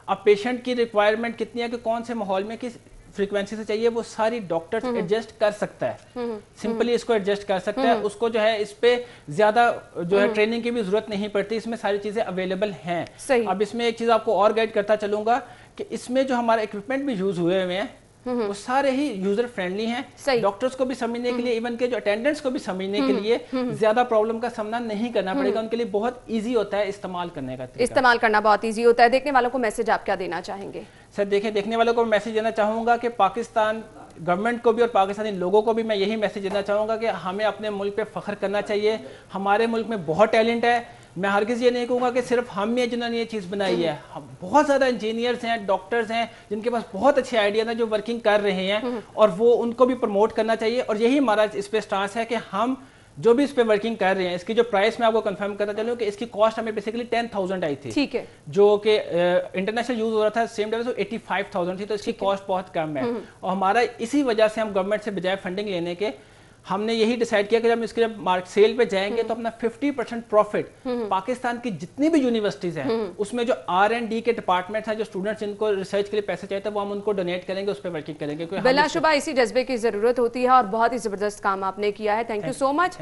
اب پیشنٹ کی ریکوائرمنٹ کتنی ہے کہ کون سے ماحول میں کس فریکوینسی سے چاہیے, وہ ساری ڈاکٹر ایڈجسٹ کر سکتا ہے. سمپلی اس کو ایڈجسٹ کر سکتا ہے. اس کو جو ہے اس پہ زیادہ جو ہے ٹریننگ کی بھی ضرورت نہیں پڑتی, اس میں ساری چیزیں اویلیبل ہیں. اب اس میں ایک چیز آپ کو اور گائیڈ کرتا چلوں گا کہ اس میں جو ہمارا اکوپمنٹ بھی یوز ہوئے ہیں وہ سارے ہی یوزر فرینڈلی ہیں. ڈاکٹرز کو بھی سمجھنے کے لیے, ایون کہ جو اٹینڈنٹس کو بھی سمجھنے کے لیے زیادہ پرابلم کا سامنا نہیں کرنا پڑے گا. ان کے لیے بہت ایزی ہوتا ہے استعمال کرنے کا. استعمال کرنا بہت ایزی ہوتا ہے. دیکھنے والوں کو میسج آپ کیا دینا چاہیں گے؟ سر دیکھیں, دیکھنے والوں کو میسج دینا چاہوں گا کہ پاکستان گورنمنٹ کو بھی اور پاکستانی لوگوں کو بھی میں یہی میسج دینا چاہوں گا کہ ہمیں اپنے ملک پہ فخر کرنا چاہیے. ہمارے ملک میں بہت ٹیلنٹ ہے. میں ہرگز یہ نہیں کہوں گا کہ صرف ہم ہی ہیں جنہوں نے یہ چیز بنائی ہے. بہت زیادہ انجینئرز ہیں, ڈاکٹرز ہیں جن کے پاس بہت اچھے آئیڈیاز ہیں جو ورکنگ کر رہے ہیں, اور وہ ان کو بھی پروموٹ کرنا چاہیے. اور یہی ہمارا اس پہ سٹانس ہے کہ ہم جو بھی اس پہ ورکنگ کر رہے ہیں, اس کی جو پرائس میں آپ کو کنفرم کرتا چلوں کہ اس کی کاسٹ ہمیں بیسیکلی 10,000 آئی تھی. ٹھیک ہے, جو کہ انٹرنیشنل یوز ہو رہا تھا سیم ڈیوائس 85,000 تھی, تو اس کی کاسٹ بہت کم ہے. اور ہمارا اسی وجہ سے ہم گورنمنٹ سے بجائے فنڈنگ لینے کے ہم نے یہی ڈیسائیڈ کیا کہ جب اس کے سیل پہ جائیں گے تو اپنا 50% پروفٹ پاکستان کی جتنی بھی یونیورسٹیز ہیں اس میں جو R&D کے ڈپارٹمنٹ ہیں, جو اسٹوڈنٹس جن کو ریسرچ کے لیے پیسے چاہتے ہیں, وہ ہم ان کو ڈونیٹ کریں گے, اس پہ ورکنگ کریں گے. بلا شبہ اسی جذبے کی ضرورت ہوتی ہے اور بہت ہی زبردست کام آپ نے کیا ہے. تھینک یو سو مچ.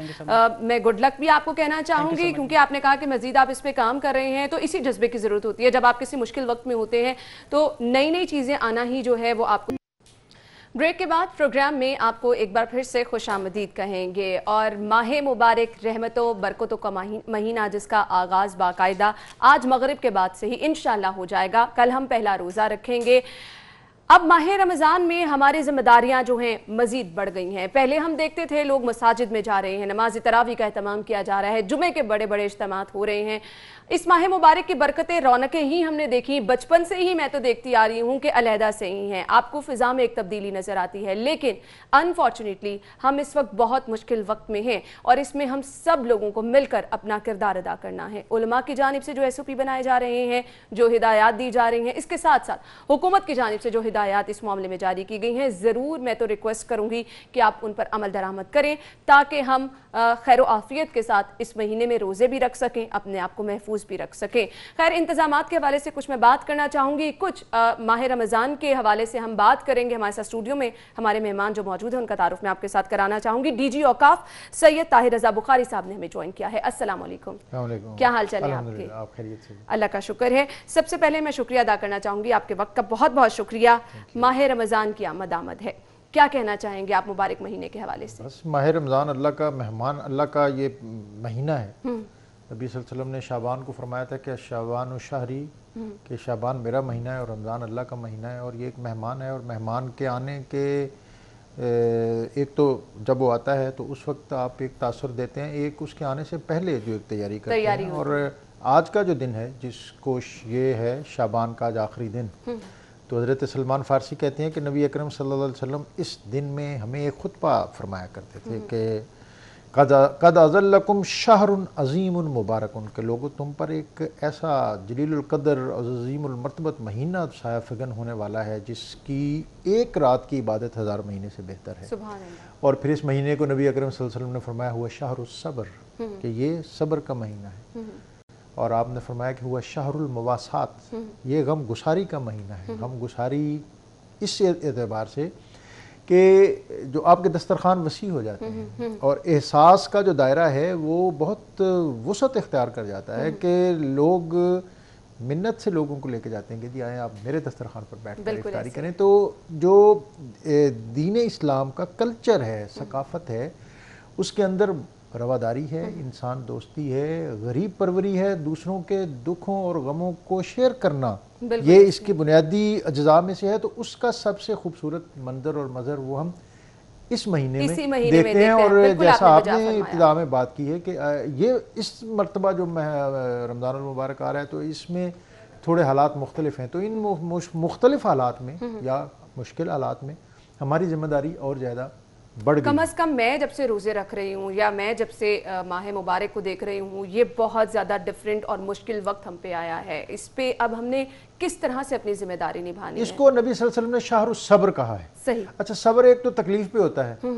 میں گڈ لک بھی آپ کو کہنا چاہوں گی, کیونکہ آپ نے کہا کہ مزید آپ اس پہ کام کر رہے ہیں, تو اسی جذبے کی ضرورت ہوتی ہے. جب آپ کسی مشکل وقت میں ہوتے ہیں تو نئی نئی چیزیں آنا ہی جو ہے وہ آپ کو. بریک کے بعد پروگرام میں آپ کو ایک بار پھر سے خوش آمدید کہیں گے, اور ماہ مبارک رحمتوں برکتوں کا مہینہ جس کا آغاز باقاعدہ آج مغرب کے بعد سے ہی انشاءاللہ ہو جائے گا. کل ہم پہلا روزہ رکھیں گے. اب ماہ رمضان میں ہماری ذمہ داریاں جو ہیں مزید بڑھ گئی ہیں. پہلے ہم دیکھتے تھے لوگ مساجد میں جا رہے ہیں, نماز تراویح کا اہتمام کیا جا رہا ہے, جمعے کے بڑے بڑے اجتماعات ہو رہے ہیں. اس ماہ مبارک کی برکتیں, رونقیں ہی ہم نے دیکھی, بچپن سے ہی میں تو دیکھتی آ رہی ہوں کہ علیحدہ سے ہی ہیں. آپ کو فضا میں ایک تبدیلی نظر آتی ہے, لیکن انفارچونیٹلی ہم اس وقت بہت مشکل وقت میں ہیں, اور اس میں ہم سب لوگوں کو مل کر اپنا کردار ادا کرنا ہے. علماء کی جانب سے جو SOP بنائے جا رہے ہیں, جو ہدایات دی جا رہی ہیں, اس کے ساتھ ساتھ حکومت کی جانب سے جو ہدایات اس معاملے میں جاری کی گئی ہیں, ضرور میں تو ریکویسٹ کروں گی کہ آپ ان پر عمل درآمد کریں, تاکہ ہم خیر و عافیت کے ساتھ اس مہینے میں روزے بھی رکھ سکیں, اپنے آپ کو محفوظ بھی رکھ سکیں. خیر, انتظامات کے حوالے سے کچھ میں بات کرنا چاہوں گی, کچھ ماہ رمضان کے حوالے سے ہم بات کریں گے. ہمارے ساتھ اسٹوڈیو میں ہمارے مہمان جو موجود ہیں ان کا تعارف میں آپ کے ساتھ کرانا چاہوں گی. DG اوقاف سید طاہر رضا بخاری صاحب نے ہمیں جوائن کیا ہے. السلام علیکم. کیا حال چال ہے آپ کے؟ اللہ کا شکر ہے. سب سے پہلے میں شکریہ ادا کرنا چاہوں گی آپ کے وقت کا, بہت بہت شکریہ. ماہ رمضان کی آمد ہے, کیا کہنا چاہیں گے آپ مبارک مہینے کے حوالے سے؟ بس ماہ رمضان اللہ کا مہمان, اللہ کا یہ مہینہ ہے. نبی صلی اللہ علیہ وسلم نے شعبان کو فرمایا تھا کہ شعبان و شہری, کہ شعبان میرا مہینہ ہے اور رمضان اللہ کا مہینہ ہے, اور یہ ایک مہمان ہے. اور مہمان کے آنے کے ایک تو جب وہ آتا ہے تو اس وقت آپ ایک تاثر دیتے ہیں, ایک اس کے آنے سے پہلے جو ایک تیاری کرتے ہیں. اور آج کا جو دن ہے جس کو یہ ہے شعبان کا آج آخری دن, تو حضرت سلمان فارسی کہتے ہیں کہ نبی اکرم صلی اللہ علیہ وسلم اس دن میں ہمیں ایک خطبہ فرمایا کرتے تھے کہ قد اظلکم شہر عظیم مبارک, کہ لوگوں تم پر ایک ایسا جلیل القدر عظیم المرتبت مہینہ سایہ فگن ہونے والا ہے جس کی ایک رات کی عبادت 1000 مہینے سے بہتر ہے. سبحان اللہ. اور پھر اس مہینے کو نبی اکرم صلی اللہ علیہ وسلم نے فرمایا ہوا شہر الصبر, کہ یہ صبر کا مہینہ ہے. اور آپ نے فرمایا کہ ہوا شہر المواسات، یہ غم گساری کا مہینہ ہے. غم گساری اس اعتبار سے کہ جو آپ کے دسترخوان وسیع ہو جاتے ہیں اور احساس کا جو دائرہ ہے وہ بہت وسعت اختیار کر جاتا ہے کہ لوگ منت سے لوگوں کو لے کے جاتے ہیں کہ جی آئیں آپ میرے دسترخوان پر بیٹھ کر افطاری کریں. تو جو دین اسلام کا کلچر ہے، ثقافت ہے، اس کے اندر رواداری ہے، انسان دوستی ہے، غریب پروری ہے، دوسروں کے دکھوں اور غموں کو شیئر کرنا، یہ اس کی بنیادی اجزاء میں سے ہے. تو اس کا سب سے خوبصورت منظر اور مظہر وہ ہم اس مہینے میں دیکھتے ہیں. اور جیسا آپ نے ابتدا میں بات کی ہے کہ یہ اس مرتبہ جو رمضان المبارک آ رہا ہے تو اس میں تھوڑے حالات مختلف ہیں. تو ان مختلف حالات میں یا مشکل حالات میں ہماری ذمہ داری اور زیادہ بڑھ گئی. کم از کم میں جب سے روزے رکھ رہی ہوں یا میں جب سے ماہ مبارک کو دیکھ رہی ہوں، یہ بہت زیادہ ڈیفرنٹ اور مشکل وقت ہم پہ آیا ہے. اس پہ اب ہم نے کس طرح سے اپنی ذمہ داری نبھانی ہے؟ اس کو نبی صلی اللہ علیہ وسلم نے شہر الصبر کہا ہے. صحیح. اچھا، صبر ایک تو تکلیف پہ ہوتا ہے،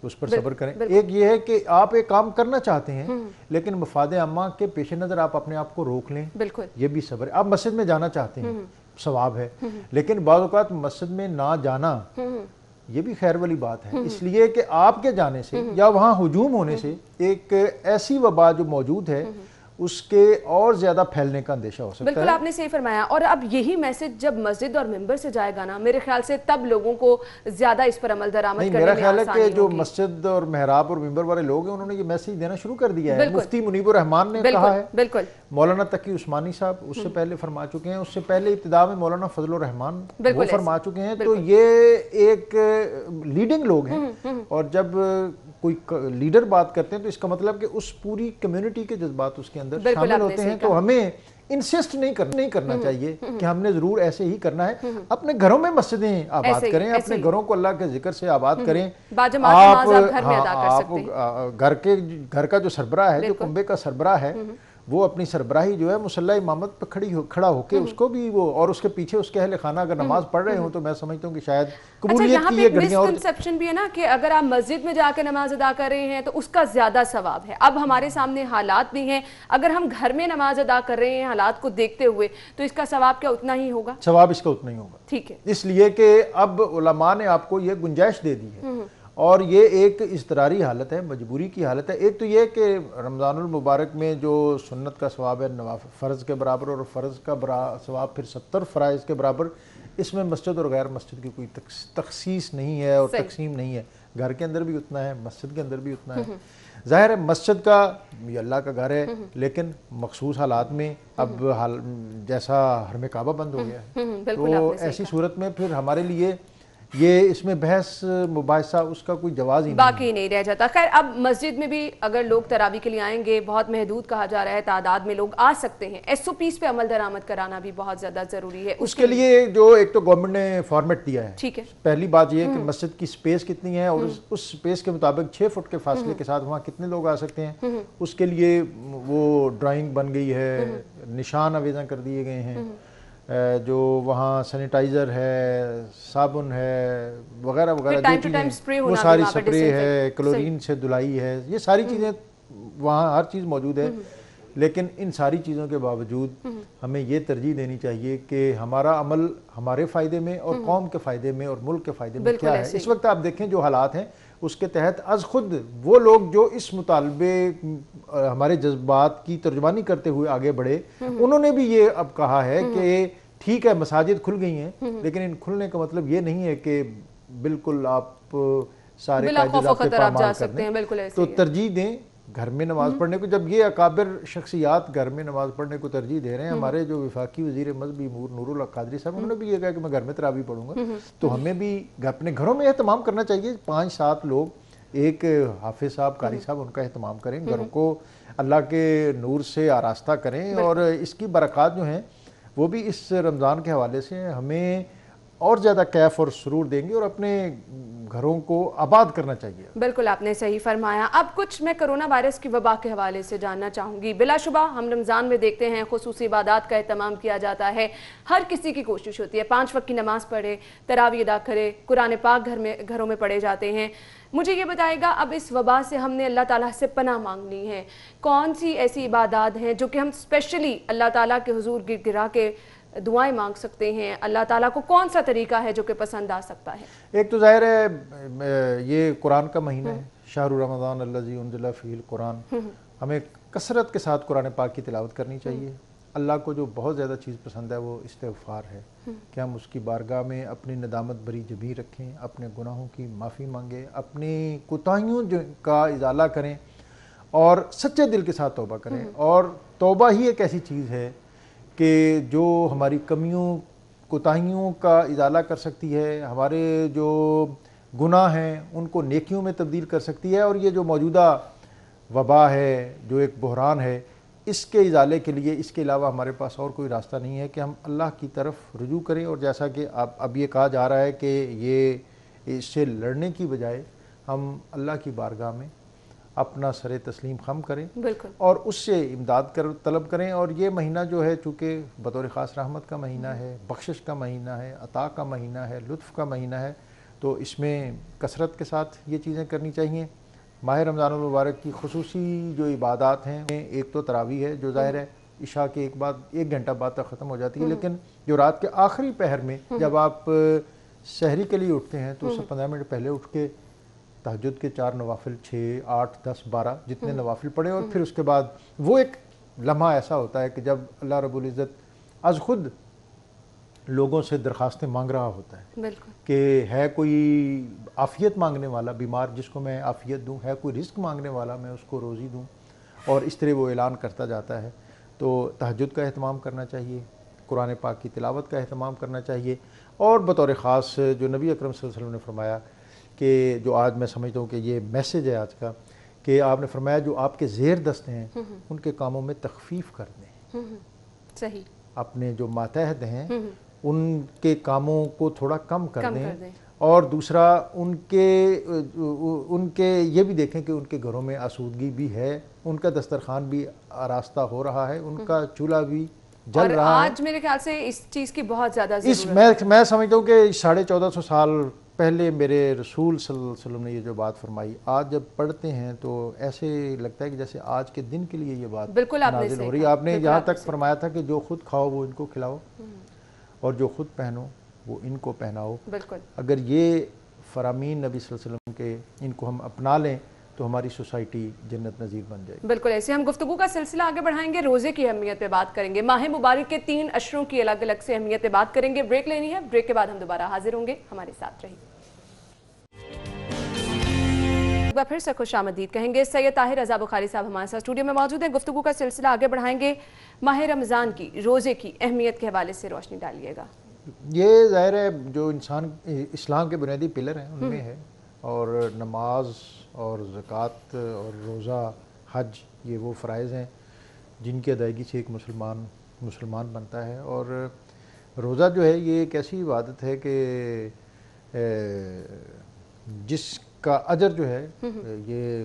اس پر صبر کریں. ایک یہ ہے کہ آپ ایک کام کرنا چاہتے ہیں لیکن مفاد عامہ کے پیش نظر آپ اپنے آپ کو روک لیں، بالکل یہ بھی صبر ہے. آپ مسجد میں جانا چاہتے ہیں، ثواب ہے، لیکن بعض اوقات مسجد میں نہ جانا یہ بھی خیر والی بات ہے، اس لیے کہ آپ کے جانے سے یا وہاں ہجوم ہونے سے ایک ایسی وبا جو موجود ہے اس کے اور زیادہ پھیلنے کا اندیشہ ہو سکتا ہے. بالکل آپ نے صحیح فرمایا. اور اب یہی میسج جب مسجد اور ممبر سے جائے گا نا، میرے خیال سے تب لوگوں کو زیادہ اس پر عمل درآمد کرنے میں میرا خیال ہے کہ جو ہوگی. مسجد اور محراب اور ممبر والے لوگ ہیں انہوں نے یہ میسج دینا شروع کر دیا ہے. مفتی منیب الرحمان نے کہا ہے، بالکل مولانا تقی عثمانی صاحب اس سے پہلے فرما چکے ہیں، اس سے پہلے ابتدا میں مولانا فضل الرحمان وہ فرما چکے ہیں. تو یہ ایک لیڈنگ لوگ ہیں اور جب کوئی لیڈر بات کرتے ہیں تو اس کا مطلب کہ اس پوری کمیونٹی کے جذبات اس کے اندر شامل ہوتے ہیں. تو ہمیں انسسٹ نہیں کرنا چاہیے کہ ہم نے ضرور ایسے ہی کرنا ہے. اپنے گھروں میں مسجدیں آباد کریں، اپنے گھروں کو اللہ کے ذکر سے آباد کریں. آپ گھر کا جو سربراہ ہے، جو کنبے کا سربراہ ہے، وہ اپنی سربراہی جو ہے مصلی امامت پہ کھڑا ہو کے اس کو بھی وہ، اور اس کے پیچھے اس کے اہل خانہ اگر نماز پڑھ رہے ہوں تو میں سمجھتا ہوں کہ شاید قبولیت کی یہ گھڑیاں. اور مسکنسپشن بھی ہے نا کہ اگر آپ مسجد میں جا کے نماز ادا کر رہے ہیں تو اس کا زیادہ ثواب ہے. اب ہمارے سامنے حالات بھی ہیں، اگر ہم گھر میں نماز ادا کر رہے ہیں حالات کو دیکھتے ہوئے تو اس کا ثواب کیا اتنا ہی ہوگا؟ ثواب اس کا اتنا ہی ہوگا. ٹھیک ہے. اس لیے کہ اب علماء نے آپ کو یہ گنجائش دے دی ہے اور یہ ایک اضطراری حالت ہے، مجبوری کی حالت ہے. ایک تو یہ کہ رمضان المبارک میں جو سنت کا ثواب ہے فرض کے برابر اور فرض کا ثواب پھر 70 فرائض کے برابر، اس میں مسجد اور غیر مسجد کی کوئی تخصیص نہیں ہے اور تقسیم نہیں ہے. گھر کے اندر بھی اتنا ہے، مسجد کے اندر بھی اتنا ہے. ظاہر ہے مسجد کا یہ اللہ کا گھر ہے لیکن مخصوص حالات میں اب جیسا حرم کعبہ بند ہو گیا ہے تو ایسی صورت میں پھر ہمارے لیے یہ اس میں بحث مباحثہ اس کا کوئی جواز ہی باقی نہیں رہ جاتا. خیر اب مسجد میں بھی اگر لوگ تراویح کے لیے آئیں گے، بہت محدود کہا جا رہا ہے تعداد میں لوگ آ سکتے ہیں، SOPs پہ عمل درآمد کرانا بھی بہت زیادہ ضروری ہے. اس کے لیے جو ایک تو گورنمنٹ نے فارمیٹ دیا ہے. ٹھیک ہے. پہلی بات یہ ہے کہ مسجد کی سپیس کتنی ہے اور اس سپیس کے مطابق 6 فٹ کے فاصلے کے ساتھ وہاں کتنے لوگ آ سکتے ہیں. اس کے لیے وہ ڈرائنگ بن گئی ہے، نشان آویزاں کر دیے گئے ہیں، جو وہاں سینیٹائزر ہے، صابن ہے، وغیرہ وغیرہ جو چیزیں، وہ ساری سپرے ہے، کلورین سے دھلائی ہے، یہ ساری چیزیں وہاں ہر چیز موجود ہے. لیکن ان ساری چیزوں کے باوجود ہمیں یہ ترجیح دینی چاہیے کہ ہمارا عمل ہمارے فائدے میں اور قوم کے فائدے میں اور ملک کے فائدے میں کیا ہے. اس وقت آپ دیکھیں جو حالات ہیں اس کے تحت از خود وہ لوگ جو اس مطالبے ہمارے جذبات کی ترجمانی کرتے ہوئے آگے بڑھے، انہوں نے بھی یہ اب کہا ہے کہ ٹھیک ہے مساجد کھل گئی ہیں لیکن ان کھلنے کا مطلب یہ نہیں ہے کہ بالکل آپ سارے قاعدے ضابطے پامال کر دیں. تو ترجیح دیں گھر میں نماز پڑھنے کو. جب یہ اکابر شخصیات گھر میں نماز پڑھنے کو ترجیح دے رہے ہیں، ہمارے جو وفاقی وزیر مذہبی امور نور اللہ قادری صاحب، انہوں نے بھی یہ کہا کہ میں گھر میں تراویح پڑھوں گا. تو ہمیں بھی اپنے گھروں میں اہتمام کرنا چاہیے. 5-7 لوگ، ایک حافظ صاحب، قاری صاحب، ان کا اہتمام کریں، گھروں کو اللہ کے نور سے آراستہ کریں. اور اس کی برکات جو ہیں وہ بھی اس رمضان کے حوالے سے ہمیں اور زیادہ کیف اور سرور دیں گے اور اپنے گھروں کو آباد کرنا چاہیے. بالکل آپ نے صحیح فرمایا. اب کچھ میں کرونا وائرس کی وبا کے حوالے سے جاننا چاہوں گی. بلا شبہ ہم رمضان میں دیکھتے ہیں خصوصی عبادات کا اہتمام کیا جاتا ہے, ہر کسی کی کوشش ہوتی ہے 5 وقت کی نماز پڑھے, تراویح ادا کرے, قرآن پاک گھروں میں پڑھے جاتے ہیں. مجھے یہ بتائے گا, اب اس وبا سے ہم نے اللہ تعالیٰ سے پناہ مانگنی ہے, کون سی ایسی عبادات ہیں جو کہ ہم اسپیشلی اللہ تعالیٰ کے حضور گر گرا کے دعائیں مانگ سکتے ہیں؟ اللہ تعالیٰ کو کون سا طریقہ ہے جو کہ پسند آ سکتا ہے؟ ایک تو ظاہر ہے یہ قرآن کا مہینہ ہے, شہر رمضان الذی انزل فیہ القرآن. ہمیں کثرت کے ساتھ قرآن پاک کی تلاوت کرنی چاہیے. اللہ کو جو بہت زیادہ چیز پسند ہے وہ استغفار ہے, کہ ہم اس کی بارگاہ میں اپنی ندامت بھری ضمیر رکھیں, اپنے گناہوں کی معافی مانگیں, اپنی کوتاہیوں کا ازالہ کریں اور سچے دل کے ساتھ توبہ کریں. اور توبہ ہی ایک ایسی چیز ہے کہ جو ہماری کمیوں کوتاہیوں کا ازالہ کر سکتی ہے, ہمارے جو گناہ ہیں ان کو نیکیوں میں تبدیل کر سکتی ہے. اور یہ جو موجودہ وبا ہے, جو ایک بحران ہے, اس کے ازالے کے لیے اس کے علاوہ ہمارے پاس اور کوئی راستہ نہیں ہے کہ ہم اللہ کی طرف رجوع کریں. اور جیسا کہ اب یہ کہا جا رہا ہے کہ یہ اس سے لڑنے کی بجائے ہم اللہ کی بارگاہ میں اپنا سر تسلیم خم کریں اور اس سے امداد طلب کریں. اور یہ مہینہ جو ہے چونکہ بطور خاص رحمت کا مہینہ ہے, بخشش کا مہینہ ہے, عطا کا مہینہ ہے, لطف کا مہینہ ہے, تو اس میں کثرت کے ساتھ یہ چیزیں کرنی چاہیے. ماہ رمضان المبارک کی خصوصی جو عبادات ہیں, ایک تو تراویح ہے جو ظاہر ہے عشاء کے 1 گھنٹہ بعد تک ختم ہو جاتی ہے, لیکن جو رات کے آخری پہر میں جب آپ سحری کے لیے اٹھتے ہیں تو اس سے 15 منٹ پہلے اٹھ کے تہجد کے 4 نوافل 6 8 10 12 جتنے نوافل پڑھیں, اور پھر اس کے بعد وہ ایک لمحہ ایسا ہوتا ہے کہ جب اللہ رب العزت از خود لوگوں سے درخواستیں مانگ رہا ہوتا ہے کہ ہے کوئی عافیت مانگنے والا بیمار جس کو میں عافیت دوں, ہے کوئی رزق مانگنے والا میں اس کو روزی دوں, اور اس طرح وہ اعلان کرتا جاتا ہے. تو تہجد کا اہتمام کرنا چاہیے, قرآن پاک کی تلاوت کا اہتمام کرنا چاہیے. اور بطور خاص جو نبی اکرم صلی اللہ علیہ وسلم نے فرمایا کہ جو آج میں سمجھتا ہوں کہ یہ میسیج ہے آج کا, کہ آپ نے فرمایا جو آپ کے زیر دست ہیں ان کے کاموں میں تخفیف کر دیں. صحیح. اپنے جو ماتحت ہیں ان کے کاموں کو تھوڑا کم کر دیں. اور دوسرا ان کے یہ بھی دیکھیں کہ ان کے گھروں میں آسودگی بھی ہے, ان کا دسترخوان بھی آراستہ ہو رہا ہے, ان کا چولہا بھی جل رہا ہے. آج میرے خیال سے اس چیز کی بہت زیادہ ضرورت ہے. میں سمجھتا ہوں کہ 1450 سال پہلے میرے رسول صلی اللہ علیہ وسلم نے یہ جو بات فرمائی, آج جب پڑھتے ہیں تو ایسے لگتا ہے کہ جیسے آج کے دن کے لیے یہ بات نازل ہو رہی ہے. آپ نے یہاں تک فرمایا تھا کہ جو خود کھاؤ وہ ان کو کھلاؤ, اور جو خود پہنو وہ ان کو پہناؤ. اگر یہ فرامین نبی صلی اللہ علیہ وسلم کے ان کو ہم اپنا لیں تو ہماری سوسائٹی جنت نظیر بن جائے گی. بالکل ایسے ہم گفتگو کا سلسلہ آگے بڑھائیں گے, روزے کی اہمیت پہ بات کریں گے, ماہ مبارک کے 3 اشروں کی الگ الگ سے اہمیت پہ بات کریں گے. بریک لینی ہے, بریک کے بعد ہم دوبارہ حاضر ہوں گے, ہمارے ساتھ رہیے. پھر سے خوش آمدید کہیں گے. سید طاہر رضا بخاری صاحب ہمارے ساتھ اسٹوڈیو میں موجود ہیں. گفتگو کا سلسلہ آگے بڑھائیں گے. ماہ رمضان کی روزے کی اہمیت کے حوالے سے روشنی ڈالیے گا. یہ ظاہر ہے جو اسلام کے بنیادی پلر ہیں ان میں ہے, اور نماز اور زکوٰۃ اور روزہ حج یہ وہ فرائض ہیں جن کی ادائیگی سے ایک مسلمان بنتا ہے. اور روزہ جو ہے یہ ایک ایسی عبادت ہے کہ جس کا اجر جو ہے یہ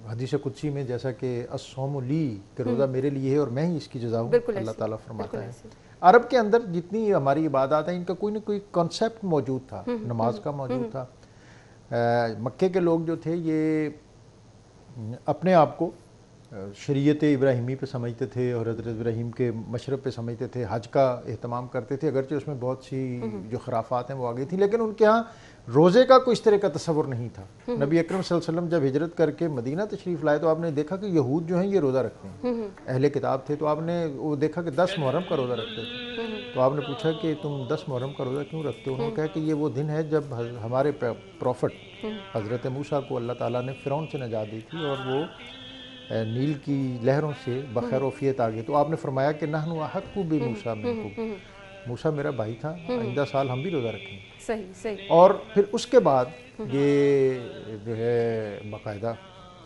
حدیث قدسی میں جیسا کہ الصوم لی, کہ روزہ میرے لیے ہے اور میں ہی اس کی جزا ہوں, اللہ تعالیٰ فرماتا ہے. عرب کے اندر جتنی ہماری عبادات ہیں ان کا کوئی نہ کوئی کانسیپٹ موجود تھا. نماز کا موجود تھا. مکے کے لوگ جو تھے یہ اپنے آپ کو شریعت ابراہیمی پہ سمجھتے تھے اور حضرت ابراہیم کے مشرب پہ سمجھتے تھے, حج کا اہتمام کرتے تھے, اگرچہ اس میں بہت سی جو خرافات ہیں وہ آ گئی تھیں, لیکن ان کے ہاں روزے کا کوئی اس طرح کا تصور نہیں تھا. نبی اکرم صلی اللہ علیہ وسلم جب ہجرت کر کے مدینہ تشریف لائے تو آپ نے دیکھا کہ یہود جو ہیں یہ روزہ رکھتے ہیں, اہل کتاب تھے, تو آپ نے وہ دیکھا کہ 10 محرم کا روزہ رکھتے تھے. تو آپ نے پوچھا کہ تم 10 محرم کا روزہ کیوں رکھتے ہو؟ انہوں نے کہا کہ یہ وہ دن ہے جب ہمارے پروفٹ حضرت موسیٰ کو اللہ تعالیٰ نے فرعون سے نجات دی تھی اور وہ نیل کی لہروں سے بخیر وفیت آ گئے. تو آپ نے فرمایا کہ نحن احق بموسیٰ منکم, موسیٰ میرا بھائی تھا, آئندہ سال ہم بھی روزہ رکھیں گے. صحیح. اور پھر اس کے بعد یہ جو ہے باقاعدہ